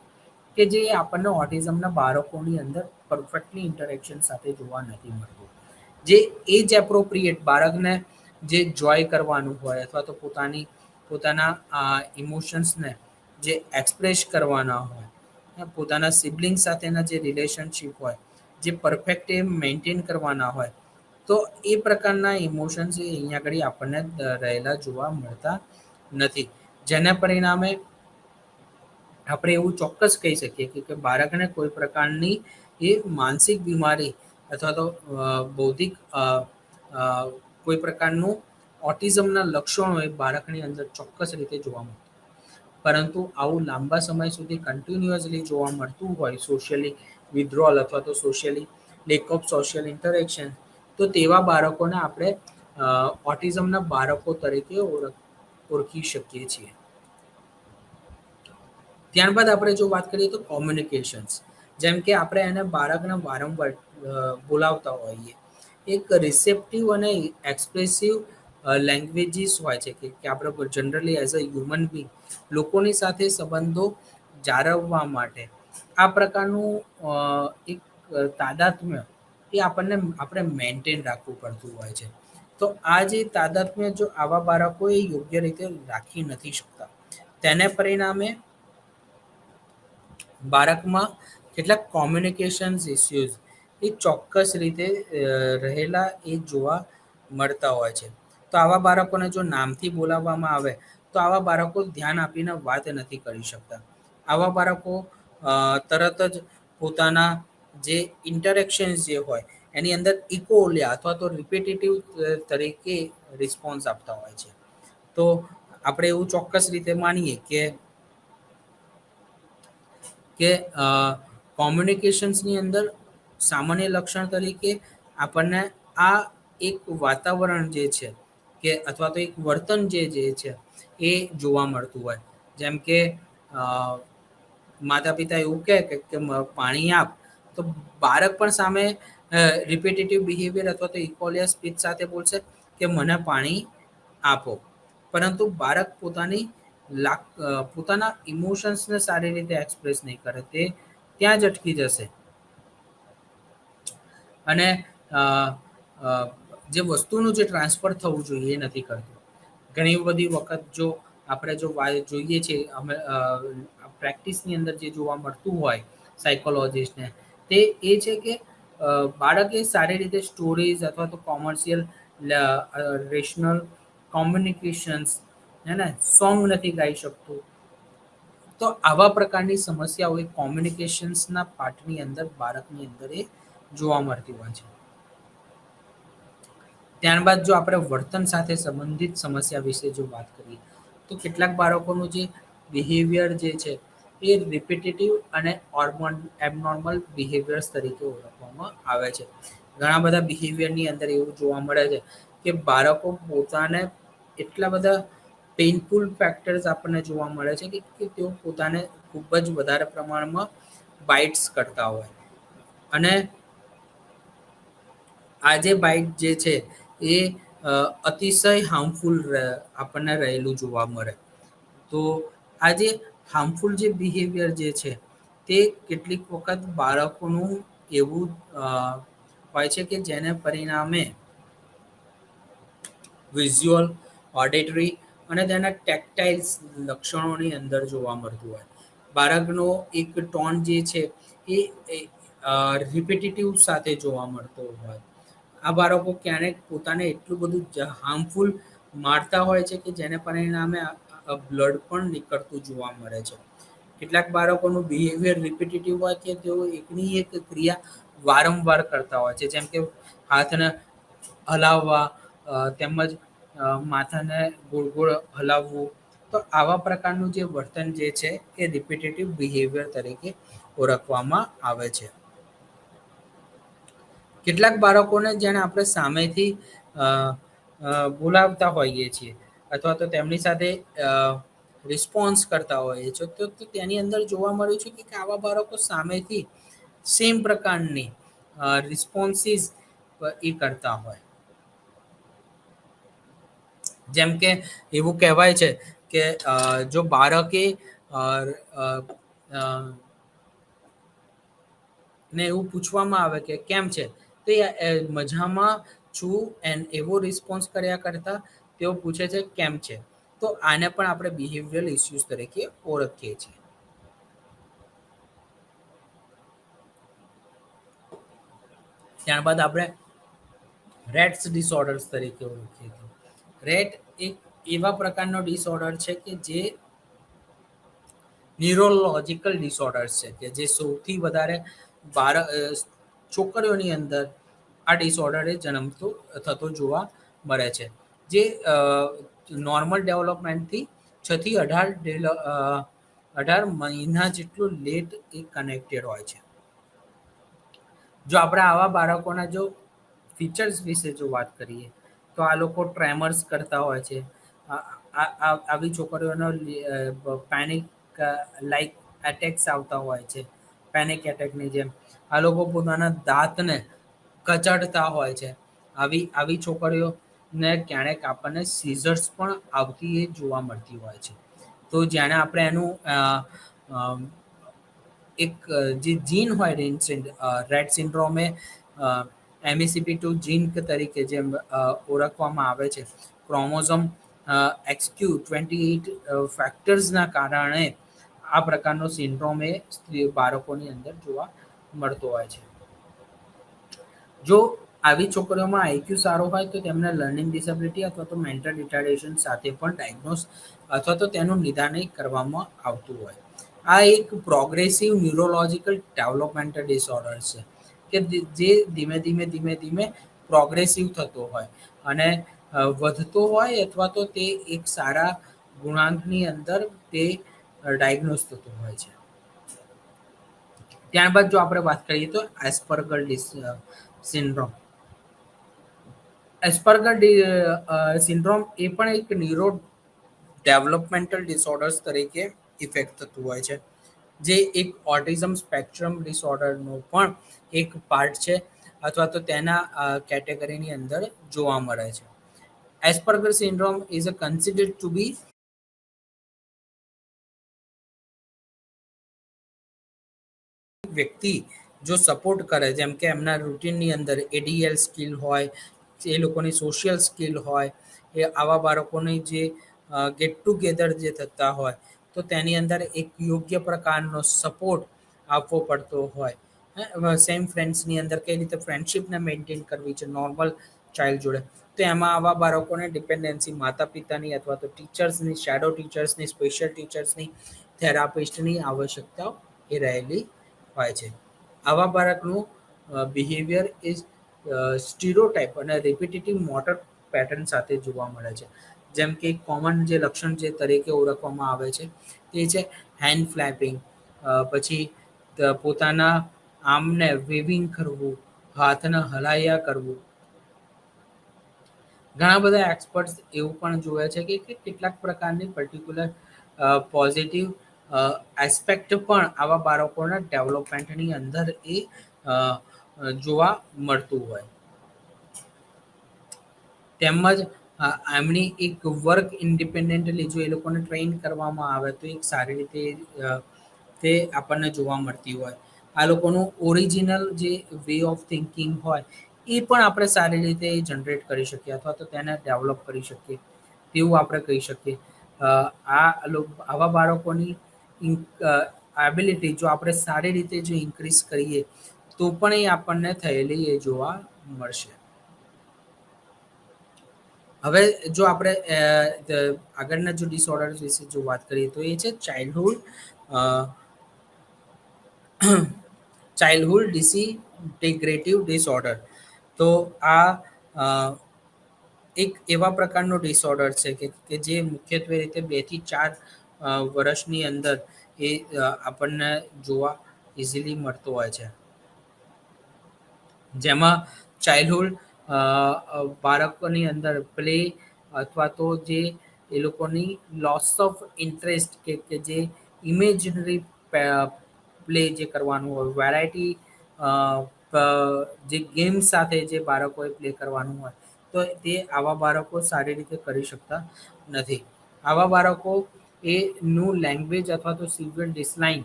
A: કે જે આપણને ઓટિઝમના બાળકોની અંદર પરફેક્ટલી ઇન્ટરેક્શન સાથે જોવા નથી મળતું. જે એજ એપ્રોપ્રિએટ બાળકને જે જોય કરવાનું હોય અથવા તો પોતાના ઇમોશન્સને જે એક્સપ્રેસ કરવાના હોય, પોતાના સિબલિંગ સાથેના જે રિલેશનશીપ હોય, જે પરફેક્ટ એ મેન્ટેન કરવાના હોય, તો એ પ્રકારના ઇમોશન્સ એ અહીંયા આગળ આપણને રહેલા જોવા મળતા નથી. જેના પરિણામે આપણે એવું ચોક્કસ કહી શકીએ કે બાળકને કોઈ પ્રકારની એ માનસિક બીમારી અથવા તો બૌદ્ધિક કોઈ પ્રકારનું ઓટિઝમના લક્ષણો એ બાળકની અંદર ચોક્કસ રીતે જોવા મળતું. પરંતુ આવું લાંબા સમય સુધી કન્ટિન્યુઅસલી જોવા મળતું હોય, સોશિયલી વિથડ્રોલ અથવા તો socially lack of social interaction, તો તેવા બાળકોને આપણે ઓટિઝમના બાળકો તરીકે ઓળખી શકીએ છીએ. ત્યારબાદ આપણે જો વાત કરીએ તો કોમ્યુનિકેશન્સ, જેમ કે આપણે એને બાળકને વારંવાર બોલાવતા હોઈએ. એક રિસેપ્ટિવ અને એક્સપ્રેસિવ લેંગ્વેજીસ હોય છે કે આપણે generally as a human being લોકોની સાથે સંબંધો જાળવવા માટે આ પ્રકારનું એક તાદાત્મ્ય એ આપણે મેન્ટેન રાખવું પડતું હોય છે. તો આ જે તાદાત્મ્ય જો આવા બાળકો એ યોગ્ય રીતે રાખી નથી શકતા, તેને પરિણામે બાળકમાં કેટલાક કોમ્યુનિકેશન્સ ઇસ્યુઝ એ ચોક્કસ રીતે રહેલા એ જોવા મળતા હોય છે. તો આવા બાળકોને જો નામથી બોલાવવામાં આવે તો આવા બાળકો ધ્યાન આપીને વાત નથી કરી શકતા. આવા બાળકો તરત જ પોતાના જે ઇન્ટરેક્શન્સ જે હોય એની અંદર ઇકોલિયા અથવા તો રિપીટેટિવ તરીકે રિસ્પોન્સ આપતા હોય છે. તો આપણે એવું ચોક્કસ રીતે માનીએ કે કોમ્યુનિકેશન્સની અંદર સામાન્ય લક્ષણ તરીકે આપણને આ એક વાતાવરણ જે છે કે અથવા તો એક વર્તન જે છે એ જોવા મળતું હોય. જેમ કે માતા પિતા એવું કહે કે પાણી આપ, તો બાળક પણ સામે રિપીટેટિવ બિહેવિયર અથવા તો ઇકોલિયા સ્પીચ સાથે બોલશે કે મને પાણી આપો. પરંતુ બાળક પોતાના ઇમોશન્સને સારી રીતે એક્સપ્રેસ નહીં કરે, તે ત્યાં જ અટકી જશે. અને અ, અ, જે વસ્તુનું જે ટ્રાન્સફર થવું જોઈએ એ નથી કરતું. ઘણી બધી વખત જો આપણે જોઈએ છીએ અમે પ્રેક્ટિસની અંદર જે જોવા મળતું હોય સાયકોલોજીસ્ટને, તે એ છે કે બાળકે સારી રીતે સ્ટોરીઝ અથવા તો કોમર્શિયલ રેશનલ કોમ્યુનિકેશન્સ હે ને સોંગ નથી ગાઈ શકતું. તો આવા પ્રકારની સમસ્યાઓ એ કોમ્યુનિકેશન્સના પાર્ટની અંદર બાળકની અંદર એ જોવા મળતી હોય છે. ત્યારબાદ જો આપણે વર્તન સાથે સંબંધિત સમસ્યા વિશે જો વાત કરીએ તો કેટલાક બાળકોનું જે બિહેવિયર જે છે એ રિપીટેટિવ અને એબનોર્મલ બિહેવિયર્સ તરીકે ઓળખવામાં આવે છે. ઘણા બધા બિહેવિયરની અંદર એવું જોવા મળે છે કે બાળકો પોતાને એટલા બધા પેઇનફુલ ફેક્ટર્સ આપણને જોવા મળે છે કે તેઓ પોતાને ખૂબ જ વધારે પ્રમાણમાં બાઇટ્સ કરતા હોય. અને આ જે બાઇટ જે છે એ અતિશય હાર્મફુલ આપણને રહેલું જોવા મળે. તો આ જે હાર્મફુલ જે બિહેવિયર જે છે તે કેટલીક વખત બાળકોનું એવું હોય છે કે જેને પરિણામે વિઝ્યુઅલ, ઓડિટરી અને તેના ટેક્ટાઇલ્સ લક્ષણોની અંદર જોવા મળતું હોય. બાળકનો એક ટોન જે છે એ રિપીટેટિવ સાથે જોવા મળતો હોય. આ બાળકો ક્યારેક પોતાને એટલું બધું હાર્મફુલ મારતા હોય છે કે જેને પરિણામે બ્લડ પણ નીકળતું જોવા મળે છે. કેટલાક બાળકોનું બિહેવિયર રિપીટેટિવ હોય કે તેઓ એકની એક ક્રિયા વારંવાર કરતા હોય છે. જેમ કે હાથને હલાવવા તેમજ માથાને ગોળ ગોળ હલાવવું. તો આવા પ્રકારનું જે વર્તન જે છે એ રિપીટેટિવ બિહેવિયર તરીકે ઓળખવામાં આવે છે. કેટલાક બાળકોને જેને આપણે સામેથી બોલાવતા હોઈએ છીએ અથવા તો તેમની સાથે રિસ્પોન્સ કરતા હોઈએ છીએ, તો તેની અંદર જોવા મળ્યું છે કે આવા બાળકો સામેથી સેમ પ્રકારની રિસ્પોન્સીસ એ કરતા હોય. જેમ કે એવું કહેવાય છે કે જો બાળકે ને એવું પૂછવામાં આવે કે કેમ છે, તો એ મજામાં છું એવો રિસ્પોન્સ કર્યા કરતા તેઓ પૂછે છે કેમ છે. તો આને પણ આપણે બિહેવિયરલ ઇસ્યુઝ તરીકે ઓળખીએ છીએ. ત્યારબાદ આપણે રેટ્સ ડિસઓર્ડર્સ તરીકે ઓળખીએ છીએ. રેટ એક એવા પ્રકારનો ડિસઓર્ડર છે કે જે ન્યુરોલોજિકલ ડિસઓર્ડર્સ છે કે જે સૌથી વધારે છોકરીઓની અંદર આ ડિસઓર્ડર એ થતો જોવા મળે છે. જે નોર્મલ ડેવલપમેન્ટથી 6 થી 18 મહિના જેટલું લેટ એ કનેક્ટેડ હોય છે. જો આપણે આવા બાળકોના જો ફીચર્સ વિશે જો વાત કરીએ તો આ લોકો ટ્રેમર્સ કરતા હોય છે. આવી છોકરીઓનો પેનિક લાઈક એટેક્સ આવતા હોય છે. પેનિક એટેકની જેમ આ લોકો પોતાના દાંતને કચડતા હોય છે. આવી છોકરીઓને ક્યારેક આપણને સીઝર્સ પણ આવતી એ જોવા મળતી હોય છે. તો જ્યારે આપણે એનું એક જે જીન હોય રેટ સિન્ડ્રોમ એ MECP2 જીન તરીકે જેમ ઓળખવામાં આવે છે. ક્રોમોઝોમ XQ28 ફેક્ટર્સના કારણે આ પ્રકારનો સિન્ડ્રોમ એ બાળકોની અંદર જોવા મળતો હોય છે. જો આવી છોકરીઓમાં આઈક્યુ સારો હોય તો તેમને લર્નિંગ ડિસેબિલિટી અથવા તો મેન્ટલ રિટાર્ડેશન સાથે પણ ડાયગ્નોસ અથવા તો તેનું નિદાન કરવામાં આવતું હોય. આ એક પ્રોગ્રેસિવ ન્યુરોલોજીકલ ડેવલપમેન્ટલ ડિસઓર્ડર છે કે જે ધીમે ધીમે પ્રોગ્રેસિવ થતો હોય અને વધતો હોય અથવા તો તે એક સારા ગુણાંકની અંદર તે ડાયગ્નોસ થતું હોય છે. ત્યારબાદ જો આપણે વાત કરીએ તો એસ્પર્ગર સિન્ડ્રોમ. એસ્પર્ગર સિન્ડ્રોમ એ પણ એક ન્યુરો ડેવલપમેન્ટલ ડિસઓર્ડર્સ તરીકે ઇફેક્ટ થતું હોય છે, જે એક ઓટિઝમ સ્પેક્ટ્રમ ડિસઓર્ડરનો પણ એક પાર્ટ છે અથવા તો તેના કેટેગરીની અંદર જોવા મળે છે. Asperger syndrome is a considered to be વ્યક્તિ જો સપોર્ટ કરે, જેમ કે એમના રૂટીનની અંદર એડીએલ સ્કિલ હોય, એ લોકોની સોશિયલ સ્કિલ હોય, એ આવા બાળકોની જે ગેટ ટુગેધર જે થતા હોય તો તેની અંદર એક યોગ્ય પ્રકારનો સપોર્ટ આપવો પડતો હોય. સેમ ફ્રેન્ડ્સની અંદર કઈ રીતે ફ્રેન્ડશીપને મેન્ટેન કરવી છે નોર્મલ ચાઇલ્ડ જોડે, તો એમાં આવા બાળકોને ડિપેન્ડન્સી માતા પિતાની અથવા તો ટીચર્સની, શેડો ટીચર્સની, સ્પેશિયલ ટીચર્સની, થેરાપિસ્ટની આવશ્યકતા એ રહેલી હોય છે. આવા બાળકનું બિહેવિયર ઇઝ સ્ટીરિયોટાઇપ અને રિપીટેટિવ મોટર પેટર્ન સાથે જોવા મળે છે. જેમ કે કોમન જે લક્ષણ જે તરીકે ઓળખવામાં આવે છે તે છે હેન્ડ ફ્લેપિંગ, પછી પોતાના આમને વેવિંગ કરવું, હાથને હલાયા કરવું. ઘણા બધા એક્સપર્ટ્સ એવું પણ જોવે છે કે કેટલાક પ્રકારની પર્ટિક્યુલર પોઝિટિવ એસ્પેક્ટ પણ આવા બાળકોના ડેવલપમેન્ટની અંદર એ જોવા મળતું હોય. તેમજ એમની એક વર્ક ઇન્ડિપેન્ડન્ટલી જો એ લોકોને ટ્રેન કરવામાં આવે તો એક સારી રીતે તે આપણને જોવા મળતી હોય. આ લોકોનું ઓરિજિનલ જે વે ઓફ થિંકિંગ હોય એ પણ આપણે સારી રીતે જનરેટ કરી શકીએ અથવા તો તેને ડેવલપ કરી શકીએ તેવું આપણે કહી શકીએ. આવા બાળકોની એબિલિટી જો આપણે સારી રીતે જો ઇન્ક્રીઝ કરીએ તો પણ એ આપણને થયેલી એ જોવા મળશે. હવે જો આપણે આગળના જો ડિસઓર્ડર વિશે જો વાત કરીએ તો એ છે ચાઇલ્ડહુડ ડિસઇન્ટિગ્રેટિવ ડિસઓર્ડર. તો આ એક એવા પ્રકારનો ડિસઓર્ડર છે કે જે મુખ્યત્વે રીતે 2 થી 4 વર્ષની અંદર એ આપણને જોવા ઇઝીલી મળતો હોય છે. જેમાં ચાઇલ્ડહુડ બાળકોની અંદર પ્લે અથવા તો જે એ લોકોની લોસ ઓફ ઇન્ટરેસ્ટ કે જે ઇમેજનરી પ્લે જે કરવાનું હોય, વેરાયટી જે ગેમ્સ સાથે જે બાળકોએ પ્લે કરવાનું હોય તો તે આવા બાળકો સારી રીતે કરી શકતા નથી. આવા બાળકો એનું લેંગ્વેજ અથવા તો સિવિયર ડિસલાઇન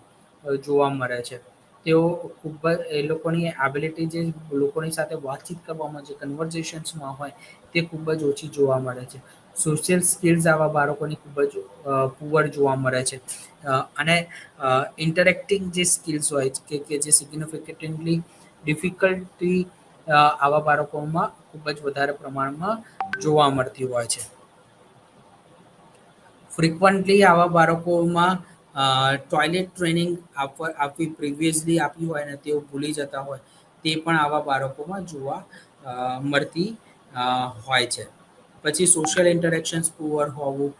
A: જોવા મળે છે. તેઓ ખૂબ જ એ લોકોની એબિલિટી જે લોકોની સાથે વાતચીત કરવામાં, જે કન્વર્ઝેશન્સમાં હોય તે ખૂબ જ ઓછી જોવા મળે છે. સોશિયલ સ્કિલ્સ આવા બાળકોની ખૂબ જ પુઅર જોવા મળે છે. અને ઇન્ટરેક્ટિંગ જે સ્કિલ્સ હોય કે જે સિગ્નિફિકન્ટલી ડિફિકલ્ટી આવા બાળકોમાં ખૂબ જ વધારે પ્રમાણમાં જોવા મળતી હોય છે. ફ્રિકવન્ટલી આવા બાળકોમાં ટોયલેટ ટ્રેનિંગ આપવી પ્રિવિયસલી આપી હોય અને તેઓ ભૂલી જતા હોય તે પણ આવા બાળકોમાં જોવા મળતી હોય છે. પછી સોશિયલ ઇન્ટરેક્શન્સ પુઅર હોવું,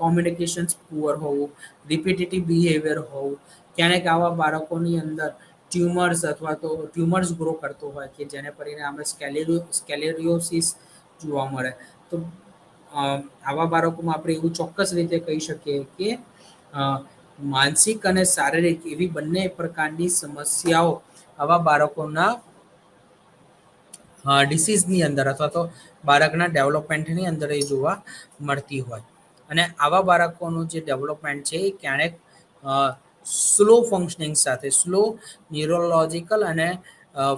A: કોમ્યુનિકેશન્સ પુઅર હોવું, રિપિટેટિવ બિહેવિયર હોવું, ક્યારેક આવા બાળકોની અંદર ટ્યુમર્સ ગ્રો કરતો હોય કે જેને પરિણામે સ્કેલેરિયોસિસ જોવા મળે. તો આવા બાળકોમાં આપણે એવું ચોક્કસ રીતે કહી શકીએ કે માનસિક અને શારીરિક એવી બંને પ્રકારની સમસ્યાઓ આવા બાળકોના ડિસીઝની અંદર અથવા તો બાળકના ડેવલપમેન્ટની અંદર એ જોવા મળતી હોય. અને આવા બાળકોનું જે ડેવલપમેન્ટ છે એ ક્યારેક સ્લો ફંક્શનિંગ સાથે, સ્લો ન્યુરોલોજીકલ અને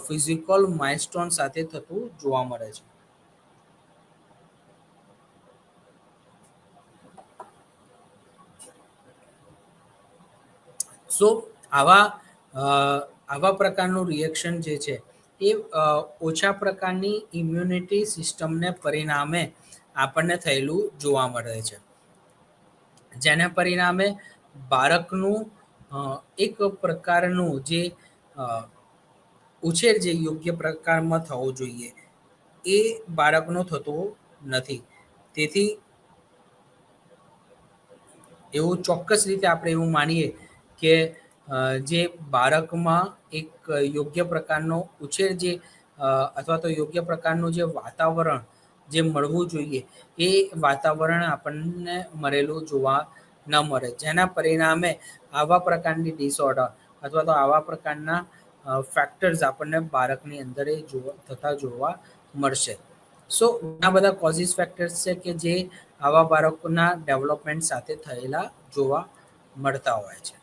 A: ફિઝિકલ માઇલસ્ટોન સાથે થતું જોવા મળે છે. સો આવા અ, આવા પ્રકારનું રિએક્શન જે છે એ ઓછા પ્રકારની ઇમ્યુનિટી સિસ્ટમને પરિણામે આપણને થયેલું જોવા મળે છે, જેના પરિણામે બાળકનું એક પ્રકારનું જે અ, ઉછેર જે યોગ્ય પ્રકારમાં થવો જોઈએ એ બાળકનો થતો નથી. તેથી એવું ચોક્કસ રીતે આપણે એવું માનીએ કે જે બાળકમાં એક યોગ્ય પ્રકારનો ઉછેર જે અથવા તો યોગ્ય પ્રકારનું જે વાતાવરણ જે મળવું જોઈએ એ વાતાવરણ આપણને મળેલું જોવા ન મળે, જેના પરિણામે આવા પ્રકારની ડિસઓર્ડર અથવા તો આવા પ્રકારના ફેક્ટર્સ આપણને બાળકની અંદર થતા જોવા મળશે. સો ઘણા બધા કોઝિસ ફેક્ટર્સ છે કે જે આવા બાળકોના ડેવલપમેન્ટ સાથે થયેલા જોવા મળતા હોય છે.